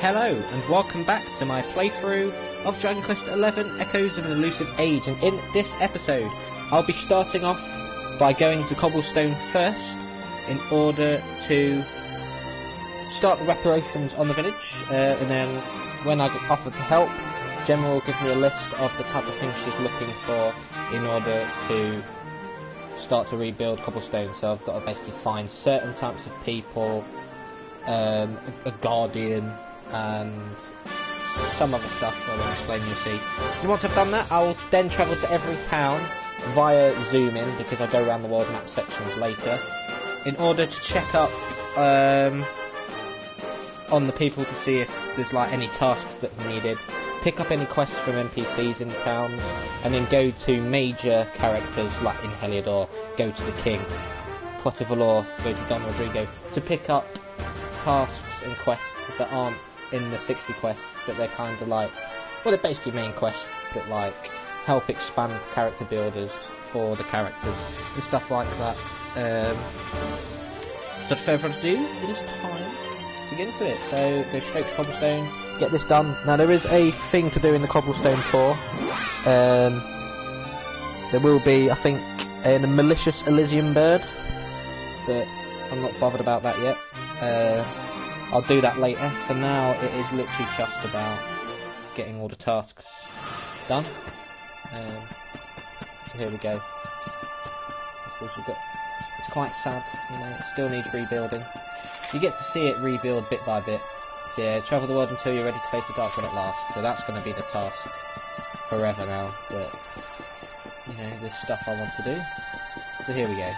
Hello, and welcome back to my playthrough of Dragon Quest XI Echoes of an Elusive Age, and in this episode I'll be starting off by going to Cobblestone first in order to start the reparations on the village, and then when I get offered to help, Gemma will give me a list of the type of things she's looking for in order to start to rebuild Cobblestone. So I've got to basically find certain types of people, a guardian, and some other stuff I won't explain, you'll see. And once I've done that, I will then travel to every town via zoom in, because I'll go around the world map sections later, in order to check up on the people to see if there's like any tasks that are needed, pick up any quests from NPCs in the towns, and then go to major characters like in Heliodor, go to the King, Potter Valor, go to Don Rodrigo, to pick up tasks and quests that aren't in the 60 quests, but they're kind of like, well, they're basically main quests that like help expand character builders for the characters and stuff like that. So without further ado, it is time to get into it. So go straight to Cobblestone, get this done. Now there is a thing to do in the Cobblestone 4. There will be, I think, a malicious Elysium bird, but I'm not bothered about that yet. I'll do that later. For now, it is literally just about getting all the tasks done. So here we go. Of course, it's quite sad, you know, it still needs rebuilding. You get to see it rebuild bit by bit. So yeah, travel the world until you're ready to face the dark one at last. So that's going to be the task forever now. But, you know, there's stuff I want to do. So here we go.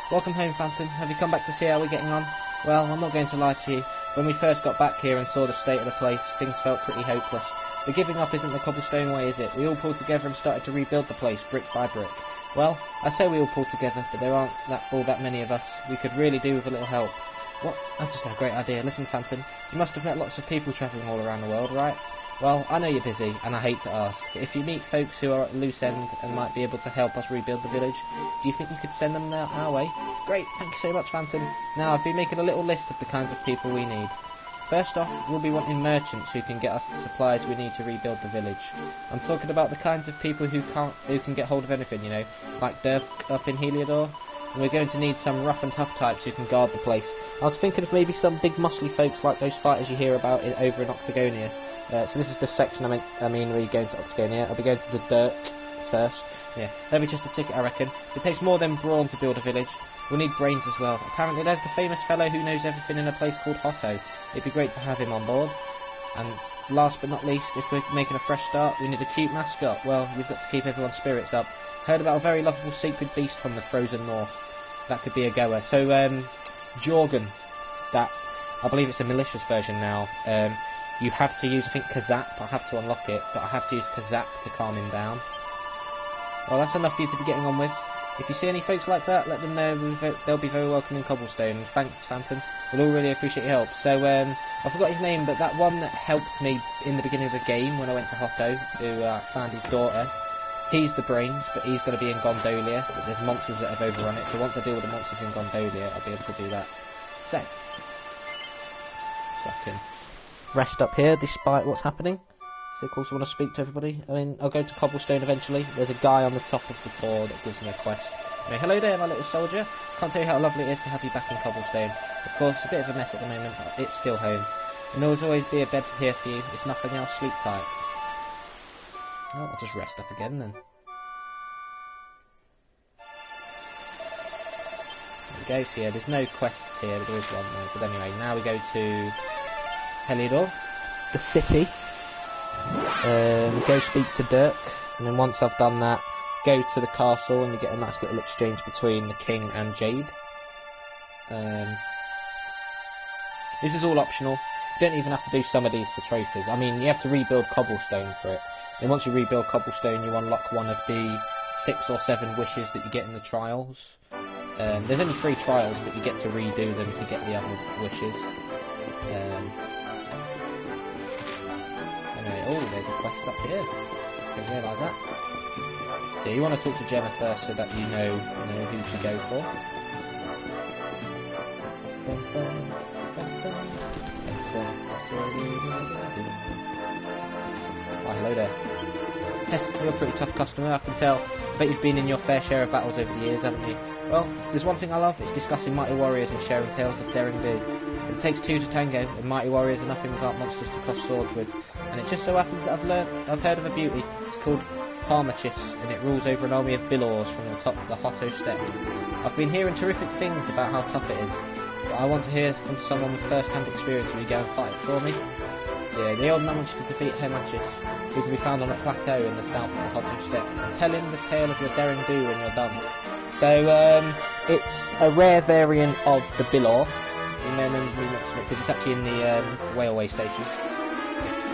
Welcome home, Phantom. Have you come back to see how we're getting on? Well, I'm not going to lie to you. When we first got back here and saw the state of the place, things felt pretty hopeless. But giving up isn't the Cobblestone way, is it? We all pulled together and started to rebuild the place, brick by brick. Well, I say we all pulled together, but there aren't all that many of us. We could really do with a little help. What? That's just a great idea. Listen, Phantom, you must have met lots of people travelling all around the world, right? Well, I know you're busy, and I hate to ask, but if you meet folks who are at a loose end and might be able to help us rebuild the village, do you think you could send them our way? Great, thank you so much, Phantom. Now, I've been making a little list of the kinds of people we need. First off, we'll be wanting merchants who can get us the supplies we need to rebuild the village. I'm talking about the kinds of people who can get hold of anything, you know, like Dirk up in Heliodor. And we're going to need some rough and tough types who can guard the place. I was thinking of maybe some big muscly folks like those fighters you hear about over in Octagonia. So this is the section I mean where you go into Octagonia. I'll be going to the Dirk first. Yeah, that'll be just a ticket, I reckon. It takes more than brawn to build a village. We'll need brains as well. Apparently there's the famous fellow who knows everything in a place called Hotto. It'd be great to have him on board. And last but not least, if we're making a fresh start, we need a cute mascot. Well, we've got to keep everyone's spirits up. Heard about a very lovable sacred beast from the frozen north. That could be a goer. So, Jorgen, that, I believe it's a malicious version now. You have to use, I think, Kazap. I have to unlock it, but I have to use Kazap to calm him down. Well, that's enough for you to be getting on with. If you see any folks like that, let them know. They'll be very welcome in Cobblestone. Thanks, Phantom. We'll all really appreciate your help. So, I forgot his name, but that one that helped me in the beginning of the game when I went to Hotto, who found his daughter, he's the brains, but he's going to be in Gondolia. But there's monsters that have overrun it, so once I deal with the monsters in Gondolia, I'll be able to do that. So I can rest up here despite what's happening. So of course I want to speak to everybody. I mean, I'll go to Cobblestone eventually. There's a guy on the top of the door that gives me a quest. Anyway, hello there, my little soldier. Can't tell you how lovely it is to have you back in Cobblestone. Of course, it's a bit of a mess at the moment, but it's still home. And there'll always be a bed here for you. If nothing else, sleep tight. Oh, I'll just rest up again then. There we go. So yeah, there's no quests here, but there is one there. But anyway, now we go to Heliodor, the city. Go speak to Dirk, and then once I've done that, go to the castle and you get a nice little exchange between the King and Jade. This is all optional. You don't even have to do some of these for trophies. I mean, you have to rebuild Cobblestone for it. And once you rebuild Cobblestone, you unlock one of the 6 or 7 wishes that you get in the trials. There's only 3 trials, but you get to redo them to get the other wishes. Anyway, oh, there's a quest up here. Didn't realise that. So you want to talk to Gemma first so that you know who to go for. Oh, hello there. You're a pretty tough customer, I can tell. I bet you've been in your fair share of battles over the years, haven't you? Well, there's one thing I love, it's discussing mighty warriors and sharing tales of daring do. But it takes two to tango, and mighty warriors are nothing without monsters to cross swords with. And it just so happens that I've heard of a beauty. It's called Parmachis, and it rules over an army of Bilors from the top of the Hotto Steppe. I've been hearing terrific things about how tough it is, but I want to hear from someone with first-hand experience. Will you go and fight it for me? Yeah, the old managed to defeat Hermachis, who can be found on a plateau in the south of the Hotto Steppe, and tell him the tale of your daring do when you're done. So, it's a rare variant of the Bilor. You may remember me mentioning it, because it's actually in the railway station.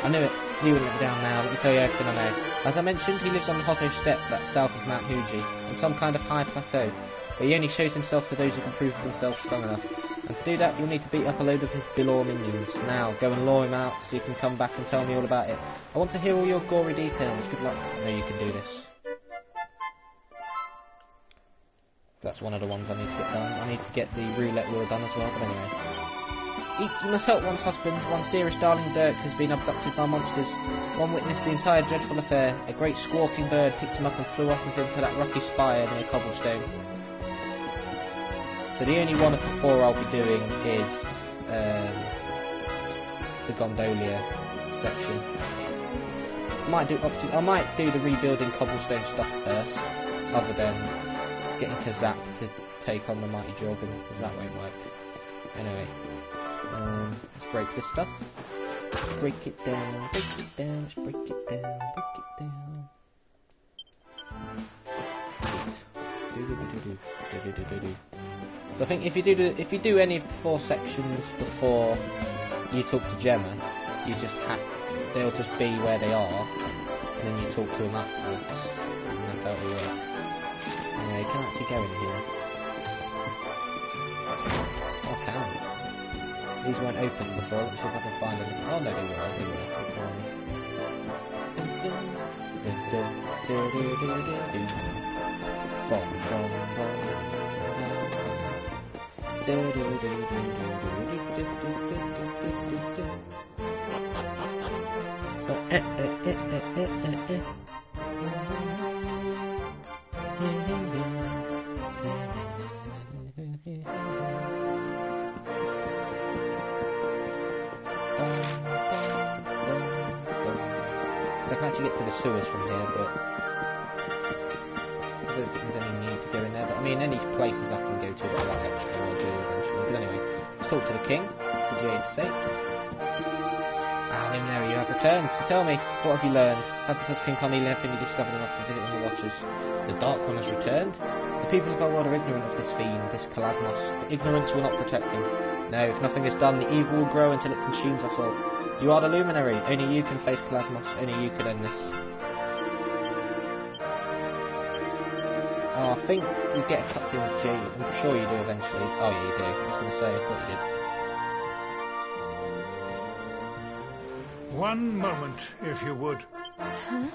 I knew it. You wouldn't let me down now. Let me tell you everything I know. As I mentioned, he lives on the Hotto Steppe, that's south of Mount Huji, on some kind of high plateau. But he only shows himself to those who can prove themselves strong enough. And to do that, you'll need to beat up a load of his Bilor minions. Now, go and lure him out so you can come back and tell me all about it. I want to hear all your gory details. Good luck. I know you can do this. That's one of the ones I need to get done. I need to get the roulette wheel done as well, but anyway. You must help one's husband. One's dearest darling Dirk has been abducted by monsters. One witnessed the entire dreadful affair. A great squawking bird picked him up and flew off with him to that rocky spire near Cobblestone. So the only one of the four I'll be doing is the Gondolia section. I might do the rebuilding Cobblestone stuff first, other than getting to Zap to take on the mighty Jorgen, because that won't work. Anyway, let's break this stuff. Break it down, break it down, let's break it down, break it down. So I think if you do any of the four sections before you talk to Gemma, they'll just be where they are, and then you talk to them afterwards, and that's how it will work. Anyway, you can actually go in here. Oh, I can. These weren't open before. Let's see if I can find them. Oh no, they were. I can actually get to the sewers from here, but I don't think there's any need to go in there. But I mean, any places I can go to that I like extra, I'll do eventually. But anyway, let's talk to the king, for Jade's sake. Ah, Luminary, you have returned. So tell me, what have you learned? How does King Connie anything you discovered enough for visiting the Watchers? The Dark One has returned? The people of our world are ignorant of this fiend, this Calasmos. But ignorance will not protect them. No, if nothing is done, the evil will grow until it consumes us all. You are the Luminary. Only you can face Calasmos. Only you can end this. Oh, I think you get a cutscene with Jade. I'm sure you do eventually. Oh yeah, you do. I was going to say, I thought you did. One moment, if you would. Huh?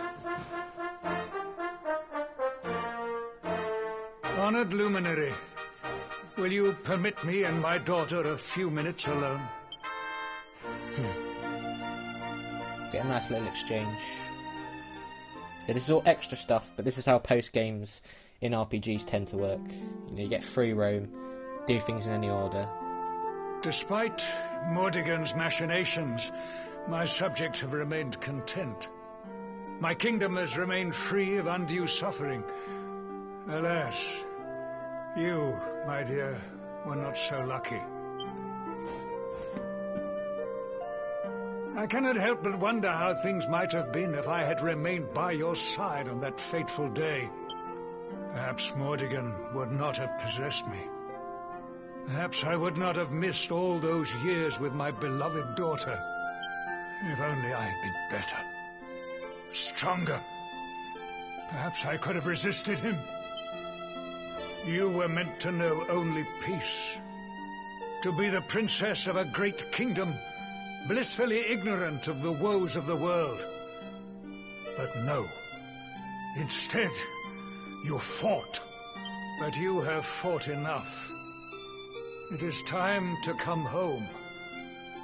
Honored Luminary, will you permit me and my daughter a few minutes alone? Get a nice little exchange. So this is all extra stuff, but this is how post games in RPGs tend to work. You know, you get free roam, do things in any order. Despite Mordigan's machinations, my subjects have remained content. My kingdom has remained free of undue suffering. Alas, you, my dear, were not so lucky. I cannot help but wonder how things might have been if I had remained by your side on that fateful day. Perhaps Mordigan would not have possessed me. Perhaps I would not have missed all those years with my beloved daughter. If only I had been better, stronger. Perhaps I could have resisted him. You were meant to know only peace. To be the princess of a great kingdom, blissfully ignorant of the woes of the world. But no. Instead, you fought. But you have fought enough. It is time to come home.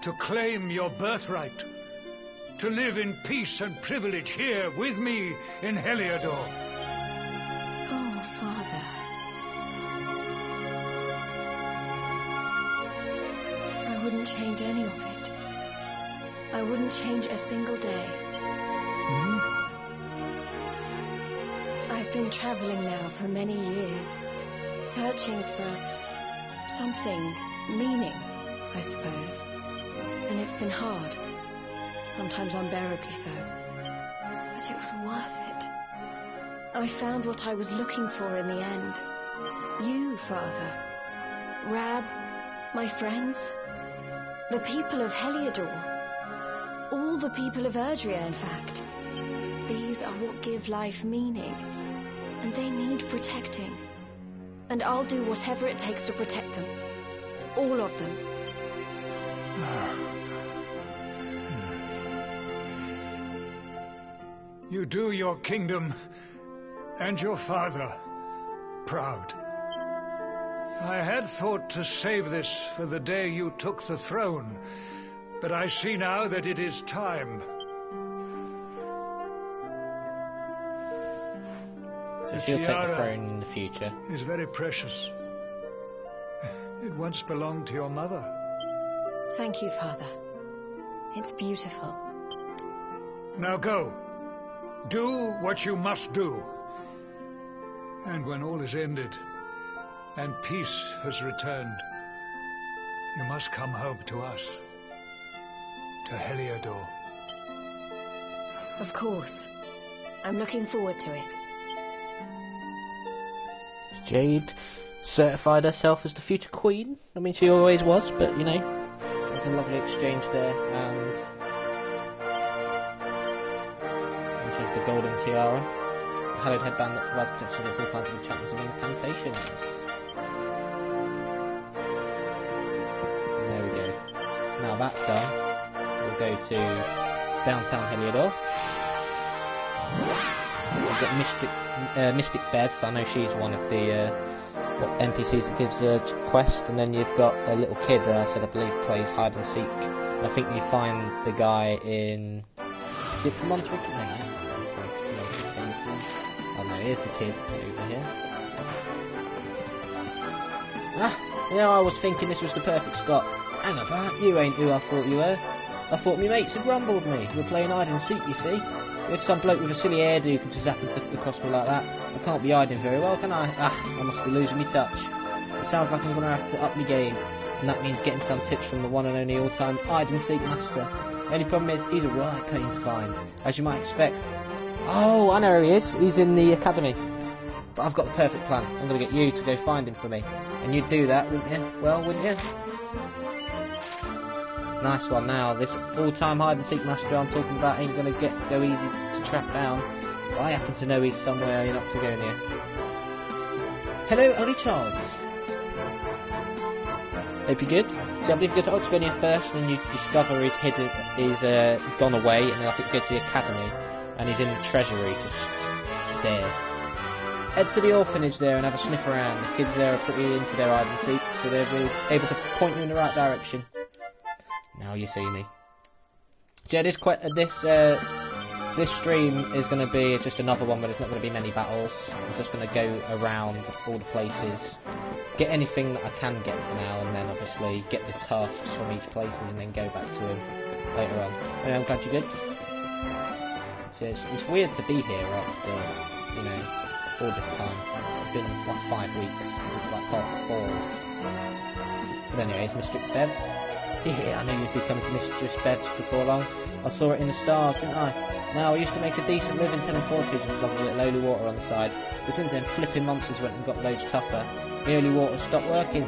to claim your birthright, to live in peace and privilege here with me in Heliodor. Oh, Father. I wouldn't change any of it. I wouldn't change a single day. I've been traveling now for many years, searching for something, meaning, I suppose. And it's been hard, sometimes unbearably so. But it was worth it. I found what I was looking for in the end. You, Father. Rab, my friends. The people of Heliodor. All the people of Erdrea, in fact. These are what give life meaning. And they need protecting. And I'll do whatever it takes to protect them. All of them. You do your kingdom and your father proud. I had thought to save this for the day you took the throne, but I see now that it is time. So she'll take the throne in the future. Is very precious. It once belonged to your mother. Thank you, Father. It's beautiful. Now go. Do what you must do. And when all is ended, and peace has returned, you must come home to us. To Heliodor. Of course. I'm looking forward to it. Jade certified herself as the future queen. I mean, she always was, but, you know, there's a lovely exchange there, and she has the golden tiara, the hallowed headband that provides protection against all kinds of enchantments and incantations. And there we go. So now that's done, we'll go to downtown Heliodor. We've got Mystic Bev. I know she's one of the NPCs that gives a quest, and then you've got a little kid I believe plays hide and seek. I think you find the guy in... Is it Monterey? Oh no, here's the kid over here. Yeah, I was thinking this was the perfect spot. Hang about, you ain't who I thought you were. I thought my mates had rumbled me. You were playing hide and seek, you see. If some bloke with a silly hairdo could just happen to across me like that, I can't be hiding very well, can I? I must be losing me touch. It sounds like I'm going to have to up my game, and that means getting some tips from the one and only all-time hide-and-seek master. The only problem is, he's a right pain to find, as you might expect. Oh, I know where he is. He's in the academy. But I've got the perfect plan. I'm going to get you to go find him for me. And you'd do that, wouldn't you? Well, wouldn't you? Nice one. Now, this all-time hide-and-seek master I'm talking about ain't going to go easy to track down. But I happen to know he's somewhere in Octagonia. Hello, only child. Hope you're good. So I believe you go to Octagonia first, and then you discover he's gone away, and then I think you go to the academy, and he's in the treasury, just there. Head to the orphanage there and have a sniff around. The kids there are pretty into their hide-and-seek, so they'll be able to point you in the right direction. Now you see me. So this stream is going to be just another one, but there's not going to be many battles. I'm just going to go around all the places, get anything that I can get for now, and then obviously get the tasks from each places, and then go back to him later on. Anyway, I'm glad you're good. So it's weird to be here after, you know, all this time. It's been like 5 weeks since it was like part 4. But anyways, Mr. Bev. Yeah, I knew you'd be coming to Mistress Bev's before long. I saw it in the stars, didn't I? Now, I used to make a decent living telling fortunes and stuff with a little holy water on the side. But since then, flipping monsters went and got loads tougher. The holy water stopped working.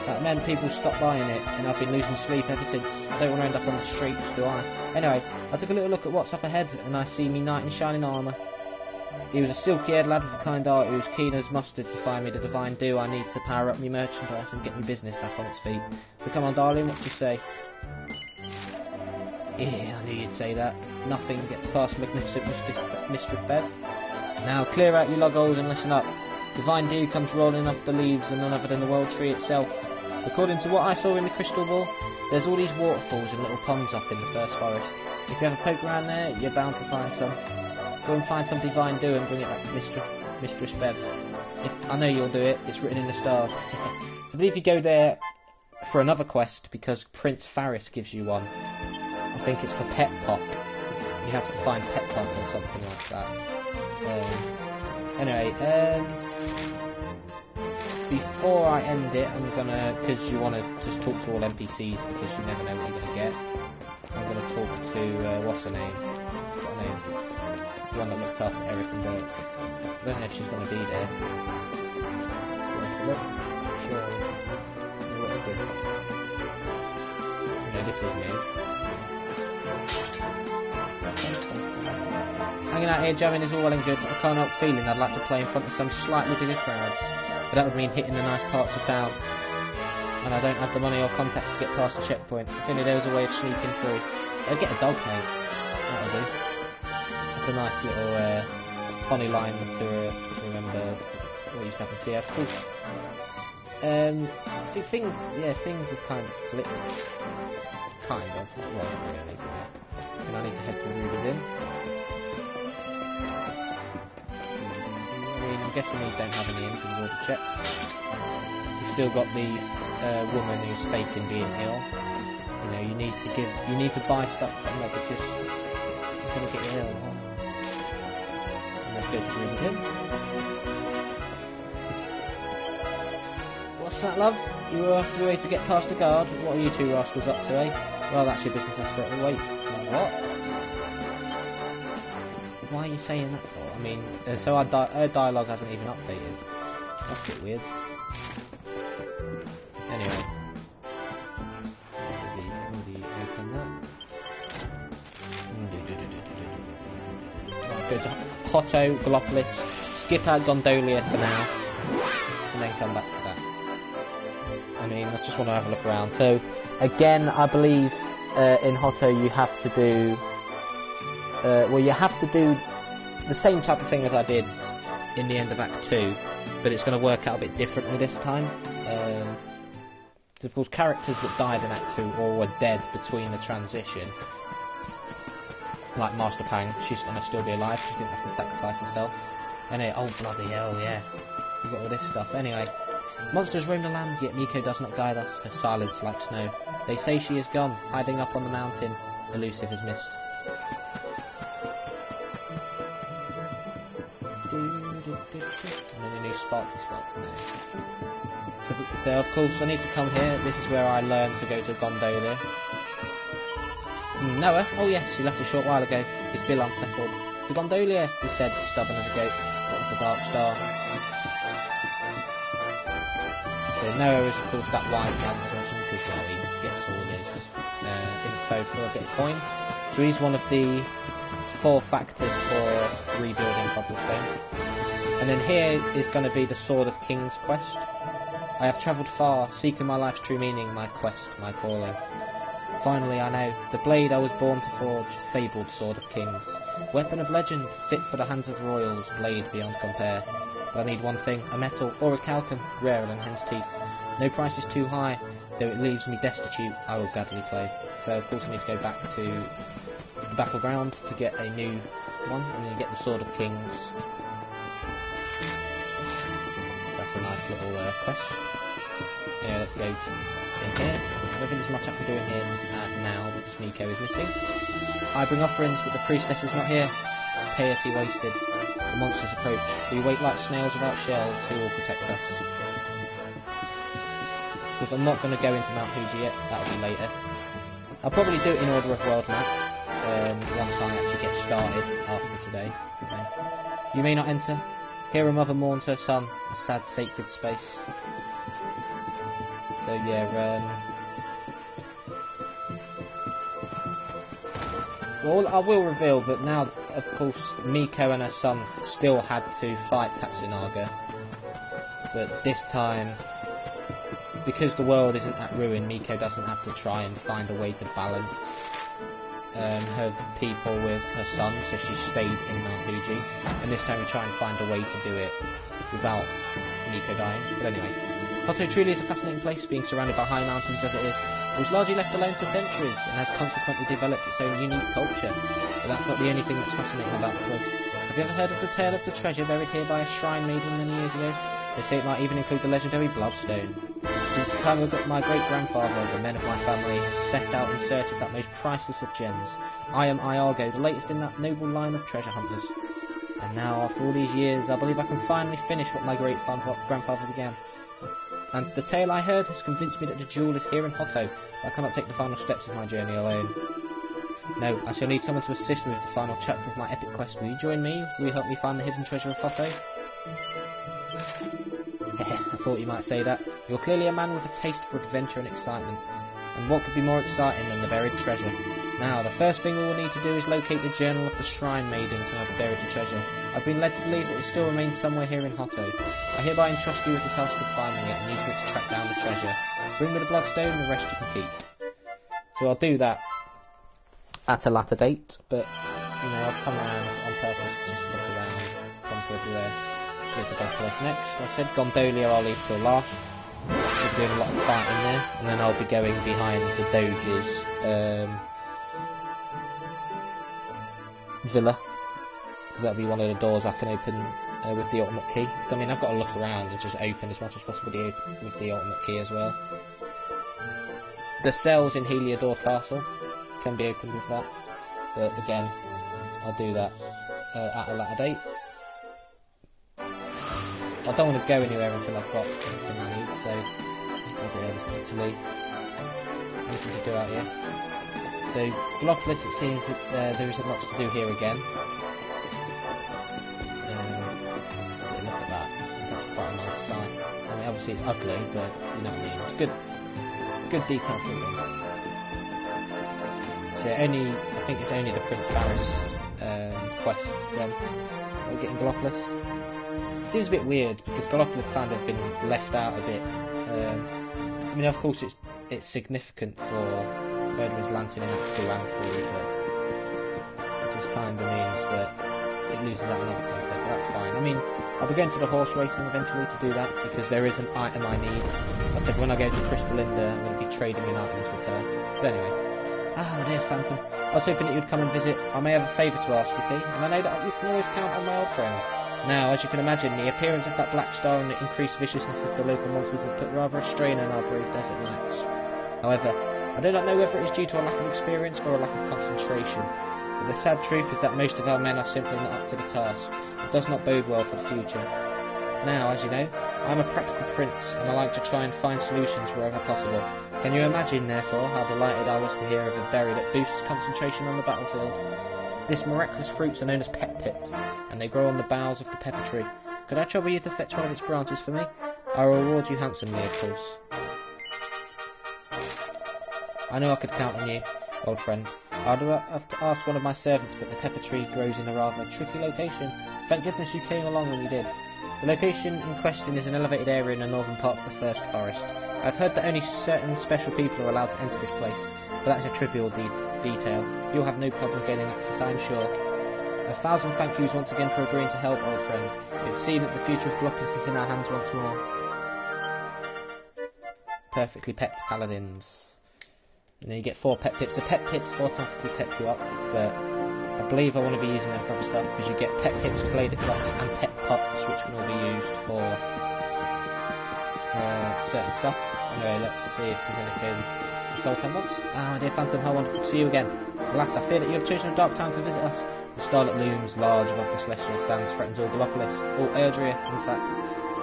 That meant people stopped buying it, and I've been losing sleep ever since. I don't want to end up on the streets, do I? Anyway, I took a little look at what's up ahead, and I see me knight in shining armour. He was a silky-haired lad with a kind heart who was keen as mustard to find me the divine dew I need to power up my merchandise and get my business back on its feet. So come on, darling, what do you say? Yeah, I knew you'd say that. Nothing gets past magnificent Mistress Bev. Now clear out your log holes and listen up. Divine dew comes rolling off the leaves and none other than the world tree itself. According to what I saw in the crystal ball, There's all these waterfalls and little ponds up in the first forest. If you have a poke around there, you're bound to find some. Go and find some divine dew and bring it back to Mistress Bev. I know you'll do it, it's written in the stars. I believe you go there for another quest because Prince Faris gives you one. I think it's for Pet Pop. You have to find Pet Pop or something like that. Anyway, before I end it, I'm gonna, because you want to just talk to all NPCs because you never know what you're gonna get. I'm gonna talk to what's her name? What's her name? The one that looked after Eric and Bert. I don't know if she's gonna be there. Look, sure. What's this? No, this is new. Hanging out here jamming is all well and good, but I can't help feeling I'd like to play in front of some slightly bigger crowds. But that would mean hitting the nice parts of town. And I don't have the money or contacts to get past the checkpoint. If only there was a way of sneaking through. I'd get a dog, mate. That'll do. That's a nice little funny line to remember what used to happen. So yeah, of course. Things have kind of flipped. Kind of. Well, not really, but yeah. And I need to head to Ruby's Inn. I'm guessing these don't have any in because we've already checked. You've still got the woman who's faking being ill. You know, you need to buy stuff from her because you're gonna get ill. And let's go to Ruby's Inn. What's that, love? You were off your way to get past the guard. What are you two rascals up to, eh? Well, that's your business, I suppose. Wait, what? Why are you saying that for? I mean, so her dialogue hasn't even updated. That's a bit weird. Anyway. Open that. Right, go to Hotto, Gallopolis, skip out Gondolia for now, and then come back to that. I mean, I just want to have a look around. So, again, I believe in Hotto you have to do... you have to do the same type of thing as I did in the end of Act 2, but it's going to work out a bit differently this time. Of course, characters that died in Act 2 or were dead between the transition, like Master Pang, she's going to still be alive, she didn't have to sacrifice herself. Anyway, oh bloody hell, yeah. You got all this stuff. Anyway, monsters roam the land, yet Miko does not guide us, her silence like snow. They say she is gone, hiding up on the mountain, Elusive is missed. And then a new sparkly spots now. So of course I need to come here. This is where I learned to go to Gondola. Noah? Oh yes, he left a short while ago. His bill unsettled. To Gondola, he said, stubborn as a goat. What of the Dark Star? So Noah is of course that wise man as mentioned, because well, he gets all his info for a bit of coin. So he's one of the 4 factors for rebuilding Cobblestone. And then here is going to be the Sword of Kings quest. I have travelled far, seeking my life's true meaning, my quest, my calling. Finally I know, the blade I was born to forge, fabled Sword of Kings. Weapon of legend, fit for the hands of royals, blade beyond compare. But I need one thing, a metal or a calcum, rarer than hen's teeth. No price is too high, though it leaves me destitute, I will gladly play. So of course I need to go back to the battleground to get a new one, and then you get the Sword of Kings. That's a nice little quest. Yeah, let's go in here. I don't think there's much I can do in here now because Miko is missing. I bring offerings, but the priestess is not here. Piety wasted. The monsters approach. We wait like snails without shells. Who will protect us? Because I'm not going to go into Mount Fuji yet. That'll be later. I'll probably do it in order of world map. Once I actually get started after today. Okay. You may not enter. Here a mother mourns her son, a sad sacred space. So yeah, well, I will reveal, but now, of course, Miko and her son still had to fight Tatsunaga. But this time, because the world isn't at ruin, Miko doesn't have to try and find a way to balance her people with her son, so she stayed in Mount Fuji, and this time we try and find a way to do it without Miko dying. But anyway, Hotto truly is a fascinating place, being surrounded by high mountains as it is. It was largely left alone for centuries, and has consequently developed its own unique culture. But that's not the only thing that's fascinating about the place. Have you ever heard of the tale of the treasure buried here by a shrine maiden many years ago? They say it might even include the legendary Bloodstone. Since the time of my great-grandfather, the men of my family have set out in search of that most priceless of gems. I am Iago, the latest in that noble line of treasure hunters. And now, after all these years, I believe I can finally finish what my great-grandfather began. And the tale I heard has convinced me that the jewel is here in Hotto, but I cannot take the final steps of my journey alone. No, I shall need someone to assist me with the final chapter of my epic quest. Will you join me? Will you help me find the hidden treasure of Hotto? I thought you might say that. You're clearly a man with a taste for adventure and excitement. And what could be more exciting than the buried treasure? Now, the first thing we will need to do is locate the journal of the Shrine Maiden to have buried the treasure. I've been led to believe that it still remains somewhere here in Hotto. I hereby entrust you with the task of finding it, and use it to track down the treasure. Bring me the Bloodstone, and the rest you can keep. So I'll do that at a later date, but, you know, I've come around on purpose to just look around, gone to everywhere. Go to Gondola next. I said Gondola I'll leave till last. We're doing a lot of fighting there, and then I'll be going behind the Doge's villa, because that'll be one of the doors I can open with the ultimate key. So, I mean, I've got to look around and just open as much as possible with the ultimate key as well. The cells in Heliodor Castle can be opened with that, but again, I'll do that at a later date. I don't want to go anywhere until I've got everything I need, so there's nothing to me. Anything to do out here. So, Gallopolis, it seems that there isn't much to do here again. Look at that. That's quite a nice sight. I mean, obviously it's ugly, but you know what I mean. It's good detail for it. So I think it's only the Prince Faris quest then we're getting Gallopolis. It seems a bit weird because Gallopolis kind of been left out a bit. I mean, of course, it's significant for Erdwin's Lantern in Act 2 and 3, but it just kind of means that it loses out another content, but that's fine. I mean, I'll be going to the horse racing eventually to do that because there is an item I need. I said when I go to Crystalinda, I'm going to be trading in items with her. But anyway, my dear Phantom, I was hoping that you'd come and visit. I may have a favour to ask, you see, and I know that you can always count on my old friend. Now, as you can imagine, the appearance of that black star and the increased viciousness of the local monsters have put rather a strain on our brave desert knights. However, I do not know whether it is due to a lack of experience or a lack of concentration, but the sad truth is that most of our men are simply not up to the task. It does not bode well for the future. Now, as you know, I am a practical prince, and I like to try and find solutions wherever possible. Can you imagine, therefore, how delighted I was to hear of a berry that boosts concentration on the battlefield? This miraculous fruits are known as pep pips, and they grow on the boughs of the pepper tree. Could I trouble you to fetch one of its branches for me? I will reward you handsomely, of course. I know I could count on you, old friend. I'd have to ask one of my servants, but the pepper tree grows in a rather tricky location. Thank goodness you came along when you did. The location in question is an elevated area in the northern part of the First Forest. I've heard that only certain special people are allowed to enter this place, but that's a trivial detail. You'll have no problem gaining access, I'm sure. 1,000 thank yous once again for agreeing to help, old friend. It would seem that the future of Gallopolis is in our hands once more. Perfectly pepped paladins. And then you get 4 pet pips. The pet pips automatically pep you up, but I believe I want to be using them for other stuff, because you get pet pips, bladed clocks, and pet pots, which can all be used for certain stuff. Anyway, let's see if there's anything Sultan wants. My dear Phantom, how wonderful to see you again. Alas, I fear that you have chosen a dark time to visit us. The star that looms large above the celestial sands threatens all Gallopolis, all Erdrea, in fact.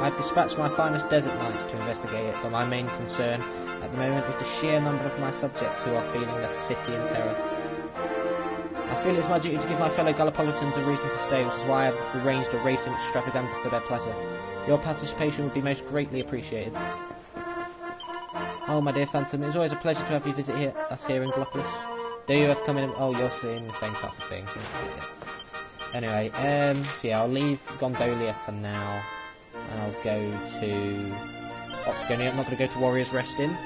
I have dispatched my finest desert knights to investigate it, but my main concern at the moment is the sheer number of my subjects who are feeling that city in terror. I feel it's my duty to give my fellow Gallopolitans a reason to stay, which is why I have arranged a racing extravaganza for their pleasure. Your participation would be most greatly appreciated. Oh, my dear Phantom, it is always a pleasure to have you visit us here in Gallopolis. Do you have come in? Oh, you're seeing the same type of thing. Anyway, so yeah, I'll leave Gondola for now, and I'll go to Oxgonia. I'm not going to go to Warrior's Rest Inn.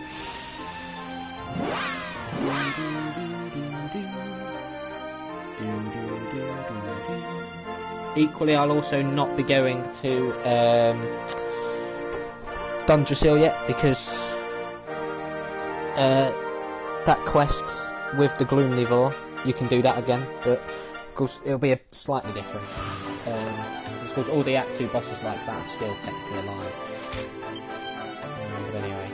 Equally, I'll also not be going to Dundrasil yet, because that quest with the Gloomlivore, you can do that again, but of course it'll be slightly different. Of course all the Act 2 bosses like that are still technically alive. But anyway.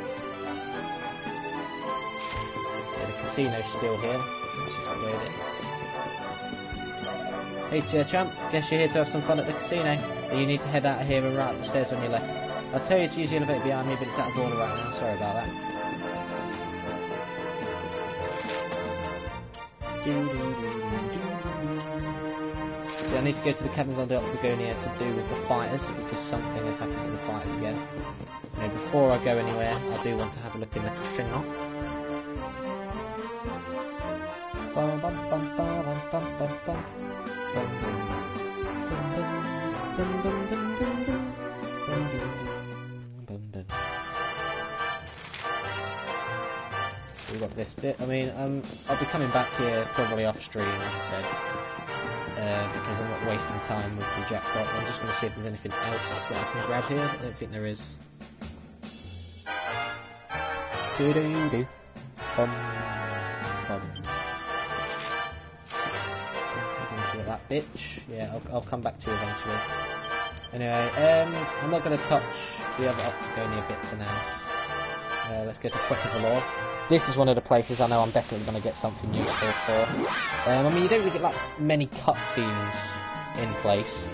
So the casino's still here. Let's just get rid of this. Hey champ, guess you're here to have some fun at the casino. You need to head out of here and right up the stairs on your left. I'll tell you to use the elevator behind me, but it's out of order right now, sorry about that. Yeah, I need to go to the caverns on the Octagonia to do with the fighters, because something has happened to the fighters again. You know, before I go anywhere, I do want to have a look in the casino. We've got this bit. I mean, I'll be coming back here probably off stream, as I said, because I'm not wasting time with the jackpot. I'm just going to see if there's anything else that I can grab here. I don't think there is. Do-do-do. That bitch. Yeah, I'll come back to you eventually. Anyway, I'm not going to touch the other Octagonia bit for now. Let's go to Valor. This is one of the places I know I'm definitely going to get something useful for. I mean, you don't really get like many cutscenes in place,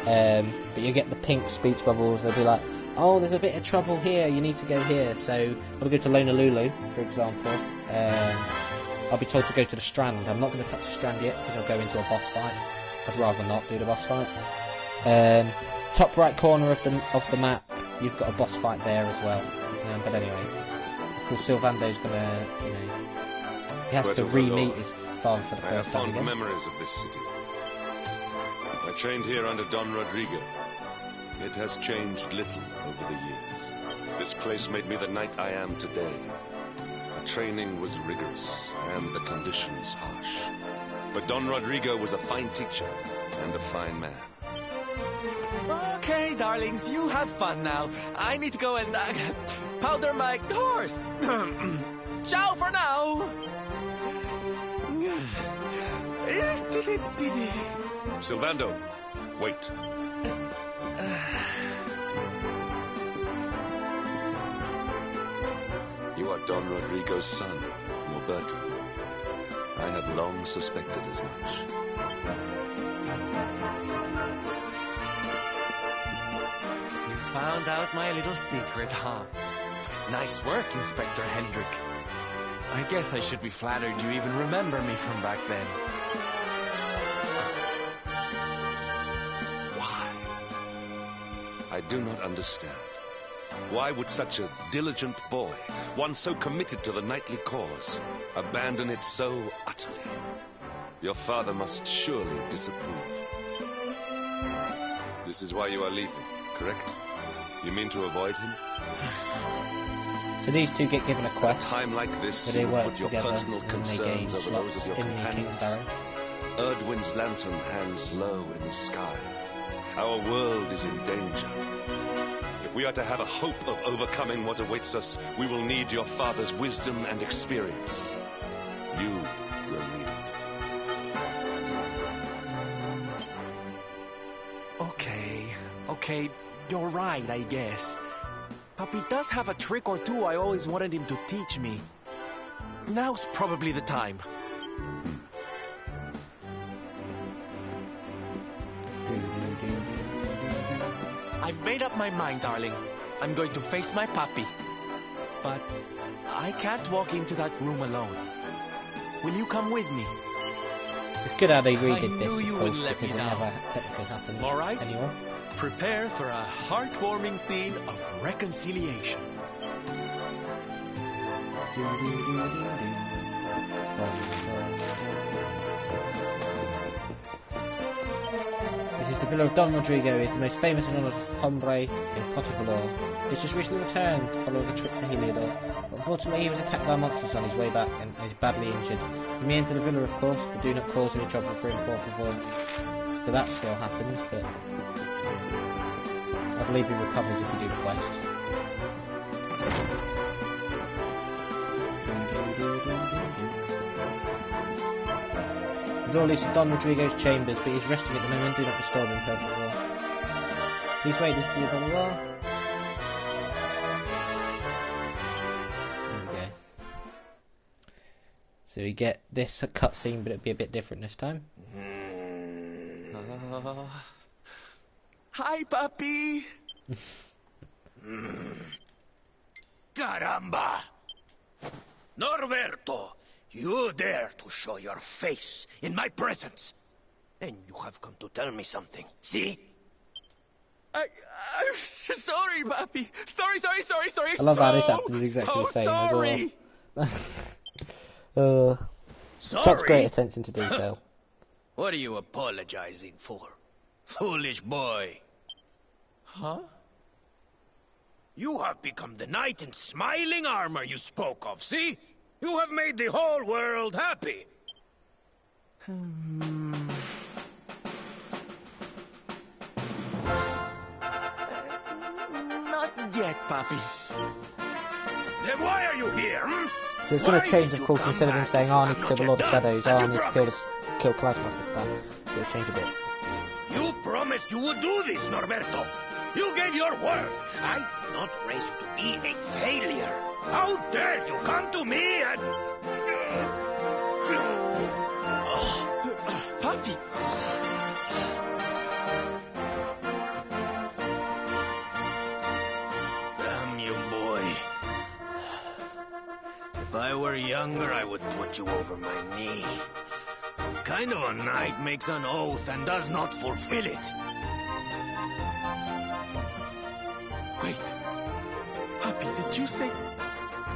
but you get the pink speech bubbles. They'll be like, oh, there's a bit of trouble here, you need to go here. So I'll go to Honolulu, for example. I'll be told to go to the Strand. I'm not going to touch the Strand yet because I'll go into a boss fight. I'd rather not do the boss fight. Top right corner of the map, you've got a boss fight there as well. But anyway, of course Sylvando's gonna, you know, he has to re-meet his father for the first time again. I have fond memories of this city. I trained here under Don Rodrigo. It has changed little over the years. This place made me the knight I am today. The training was rigorous and the conditions harsh. But Don Rodrigo was a fine teacher and a fine man. Okay, darlings, you have fun now. I need to go and powder my horse. Ciao for now. Sylvando, wait. You are Don Rodrigo's son, Norberto. I have long suspected as much. Found out my little secret, huh? Nice work, Inspector Hendrik. I guess I should be flattered you even remember me from back then. Why? I do not understand. Why would such a diligent boy, one so committed to the knightly cause, abandon it so utterly? Your father must surely disapprove. This is why you are leaving, correct? You mean to avoid him? So these two get given a quest. At a time like this, they you work put your together personal and they gain concerns over those of your in the companions. Barrow. Erdwin's lantern hangs low in the sky. Our world is in danger. If we are to have a hope of overcoming what awaits us, we will need your father's wisdom and experience. You will need it. Okay, you're right, I guess. Papi does have a trick or two I always wanted him to teach me. Now's probably the time. I've made up my mind, darling. I'm going to face my papi. But I can't walk into that room alone. Will you come with me? It's good how they redid this, knew you of course, wouldn't let because me it down. never technically happened All right. anymore. Prepare for a heartwarming scene of reconciliation. This is the villa of Don Rodrigo. He is the most famous and honoured hombre in Valor. He's just recently returned following a trip to Heliodor. But unfortunately, he was attacked by monsters on his way back and is badly injured. You may enter the villa, of course, but do not cause any trouble for him, por favor. So that still happens, but I believe he recovers if you do the quest. Law leads to Don Rodrigo's chambers, but he's resting at the moment. Do not disturb him, perfect law. Please wait, this is blah blah blah. There we go. So we get this cutscene, but it'll be a bit different this time. Hi, puppy. Caramba! Norberto, you dare to show your face in my presence. Then you have come to tell me something, see? I'm sorry, puppy. Sorry. I love how this happens exactly the same sorry. as well. Such great attention to detail. What are you apologizing for? Foolish boy. Huh? You have become the knight in smiling armor you spoke of, see? You have made the whole world happy. Not yet, puppy. Then why are you here, hmm? So it's going to Why change, did of you course, come instead of him back saying, if oh, I you need to have kill the not Lord of yet Shadows, oh, done I as need you to kill Calasmos this time. So it'll change a bit. You promised you would do this, Norberto. You gave your word. I did not raise you to be a failure. How dare you come to me and... Puppy. Damn you, boy. If I were younger, I would put you over my knee. What kind of a knight makes an oath and does not fulfill it? Wait. Puppy, did you say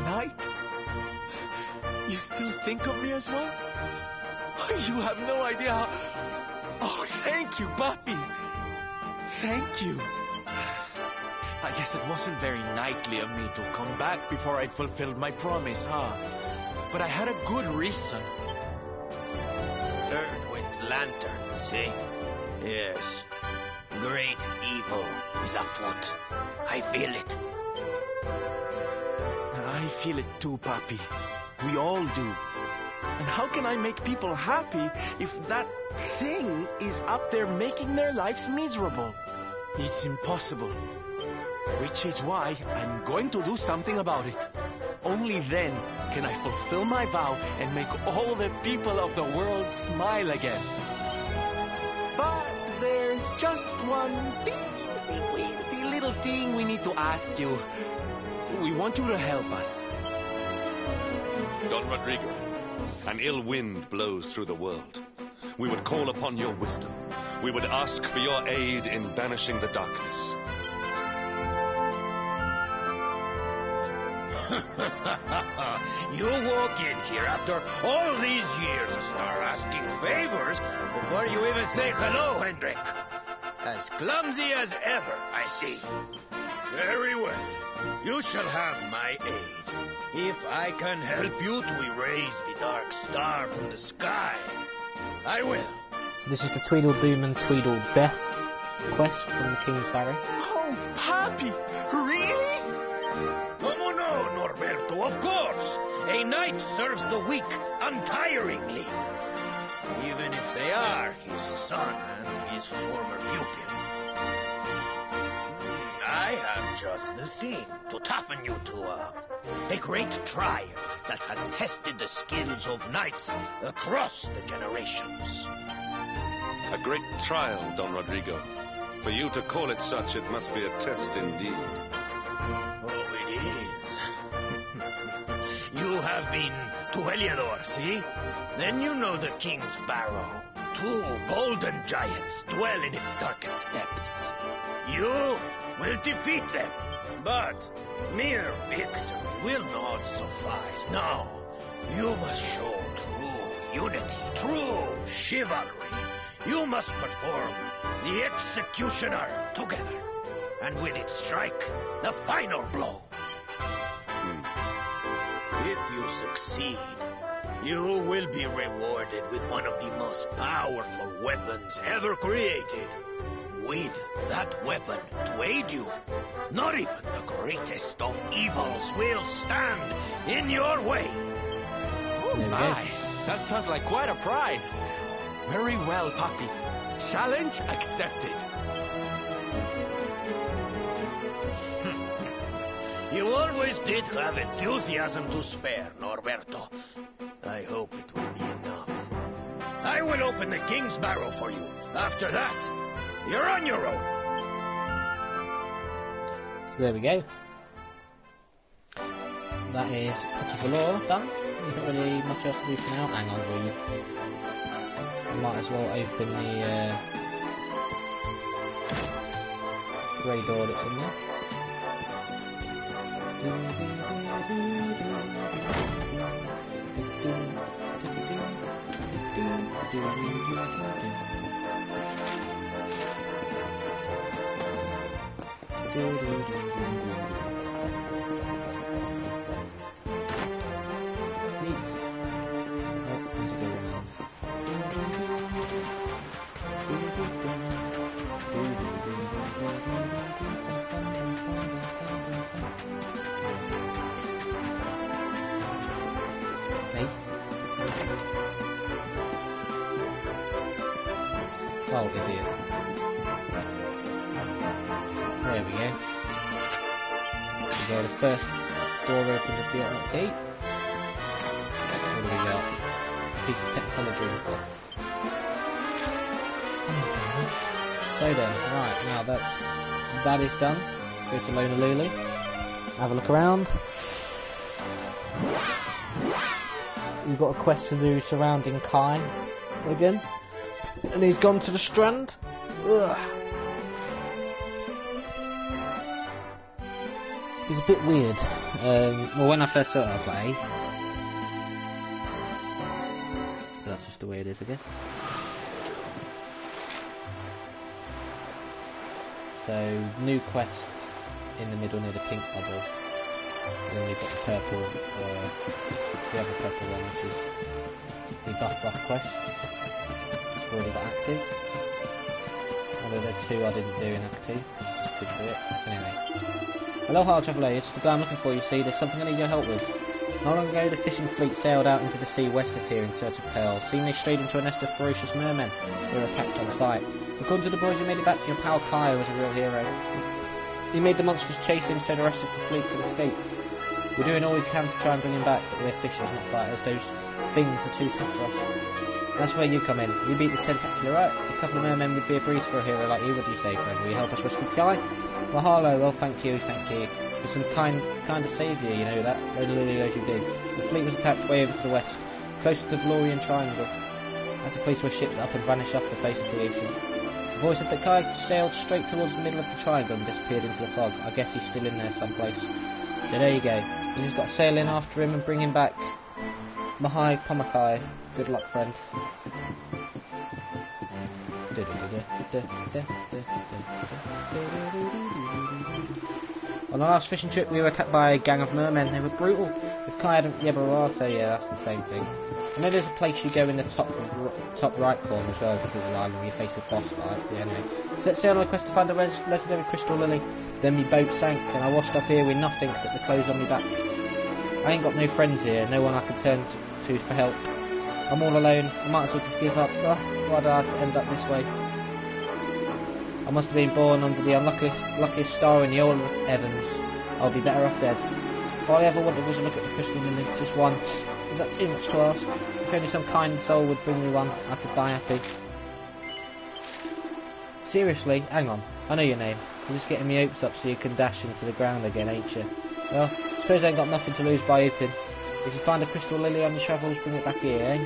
knight? You still think of me as one? You have no idea how... Oh, thank you, puppy. Thank you. I guess it wasn't very knightly of me to come back before I'd fulfilled my promise, huh? But I had a good reason. Third-winged lantern, see? Yes. Great evil is afoot. I feel it. I feel it too, puppy. We all do. And how can I make people happy if that thing is up there making their lives miserable? It's impossible. Which is why I'm going to do something about it. Only then can I fulfill my vow and make all the people of the world smile again. But there's just one teensy little thing we need to ask you. We want you to help us. Don Rodrigo, an ill wind blows through the world. We would call upon your wisdom. We would ask for your aid in banishing the darkness. You walk in here after all these years and start asking favors before you even say hello, Hendrik. As clumsy as ever, I see. Very well. You shall have my aid. If I can help you to erase the dark star from the sky, I will. So this is the Tweedledoom and Tweedledeth quest from the King's Barrow. Oh, Papi! Really? Como no, Norberto, of course. A knight serves the weak untiringly. Even if they are his son and his former pupil. I have just the thing to toughen you to a great trial that has tested the skills of knights across the generations. A great trial, Don Rodrigo. For you to call it such, it must be a test indeed. Oh, it is. You have been to Heliodor, see? Then you know the King's Barrow. 2 golden giants dwell in its darkest depths. You will defeat them. But mere victory will not suffice. No, you must show true unity, true chivalry. You must perform the executioner together. And with it strike the final blow. If you succeed, you will be rewarded with one of the most powerful weapons ever created. With that weapon to aid you, not even the greatest of evils will stand in your way. Oh my, that sounds like quite a prize. Very well, Papi. Challenge accepted. You always did have enthusiasm to spare, Norberto. I hope it will be enough. I will open the King's Barrow for you. After that, you're on your own. So there we go. That is Petit Valor done. There's not really much else to do for now. Hang on, we might as well open the grey door that's in there. Oh, idiot. There we go. The first door open with the automatic key. What do we got? A piece of technology. So then, right, now that is done. Go to Honolulu. Have a look around. We've got a quest to do surrounding Kai again. And he's gone to the strand. Ugh. He's a bit weird. Well, when I first saw it, I was like, hey. But that's just the way it is, I guess. So, new quest in the middle near the pink bubble. And then you've got the purple, the other purple one, which is the buff quest. Already got active. Although the two I didn't do in Act 2. Just couldn't do it. So anyway. Aloha traveller, it's the guy I'm looking for, you see. There's something I need your help with. Not long ago the fishing fleet sailed out into the sea west of here in search of pearls. Seemingly strayed into a nest of ferocious mermen. They were attacked on sight. According to the boys who made it back, your pal Kai was a real hero. He made the monsters chase him so the rest of the fleet could escape. We're doing all we can to try and bring him back, but we're fishers, not fighters. Those things are too tough for us. That's where you come in. You beat the tentacular, right? A couple of mermen would be a breeze for a hero like you. What do you say, friend? Will you help us rescue Kai? Mahalo. Well, thank you. You're some kind of saviour, you know that. Honolulu as you dig. The fleet was attacked way over to the west, close to the Valorian Triangle. That's a place where ships up and vanish off the face of creation. The boy said that Kai sailed straight towards the middle of the triangle and disappeared into the fog. I guess he's still in there someplace. So there you go. You just got to sail in after him and bring him back. Mahai Pomakai. Good luck, friend. On our last fishing trip, we were attacked by a gang of mermen. They were brutal. If Kai hadn't... Yeah, so yeah, that's the same thing. I know there's a place you go in the top right corner as well as the Google Island where you face a boss fight. Yeah, anyway. Set sail on a quest to find a legendary crystal lily. Then my boat sank and I washed up here with nothing but the clothes on my back. I ain't got no friends here, no one I can turn to for help. I'm all alone, I might as well just give up. Ugh, why did I have to end up this way? I must have been born under the luckiest star in the old heavens. I'll be better off dead. All I ever wanted was a look at the crystal lily, just once. Is that too much to ask? If only some kind soul would bring me one, I could die happy. Seriously? Hang on, I know your name. You're just getting me hopes up so you can dash into the ground again, ain't you? Well, I suppose I ain't got nothing to lose by hoping. If you find a crystal lily on your travels, bring it back here, eh?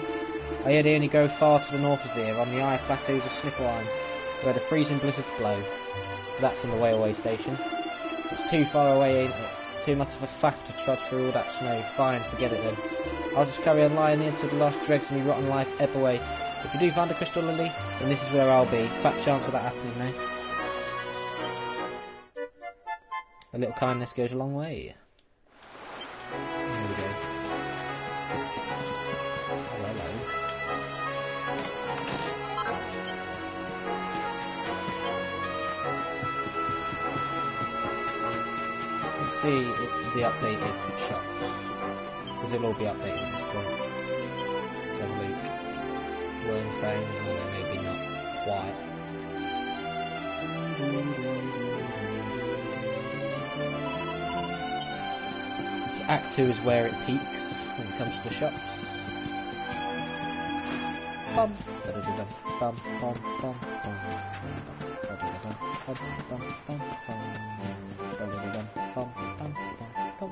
I hear they only grow far to the north of here, on the high plateaus of Snipperline, where the freezing blizzards blow. So that's in the Whaleway Station. It's too far away, ain't it? Too much of a faff to trudge through all that snow. Fine, forget it then. I'll just carry on lying here till the last dregs of me rotten life ebb away. If you do find a crystal lily, then this is where I'll be. Fat chance of that happening, though. A little kindness goes a long way. There we go. Oh, hello. Let's see the updated shops. Because it'll all be updated at this point. Let's have a look. worm thing, although maybe not quite. So Act 2 is where it peaks when it comes to the shops. Bum, da-da-da-dum, bum, bum, bum, bum, da-da-da-dum, bum, bum, bum, bum, da-da-da-dum, bum, bum, bum, bum,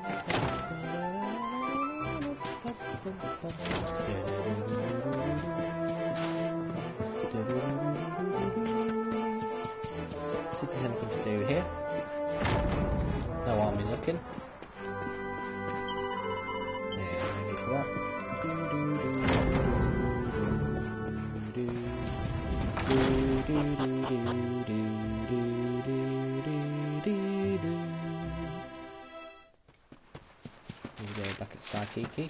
see if there's anything to do here. No harm in looking. Yeah, no need for that. Here we go, back at Saikiki.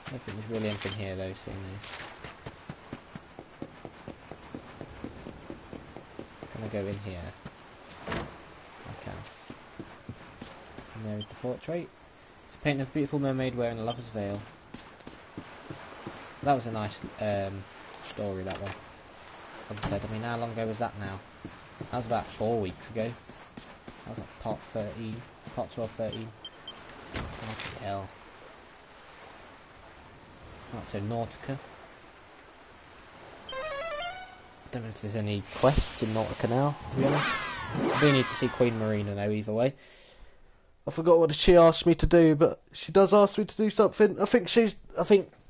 I don't think there's really anything here though, seeing this. Can I go in here? I can. And there's the portrait. It's a painting of a beautiful mermaid wearing a lover's veil. That was a nice story, that one. As I said, I mean, how long ago was that now? That was about 4 weeks ago. That was like part 13, part 12, 13. Bloody hell. Right, so Nautica. I don't know if there's any quests in Nautica now, to be honest. I do need to see Queen Marina though, either way. I forgot what she asked me to do, but she does ask me to do something. I think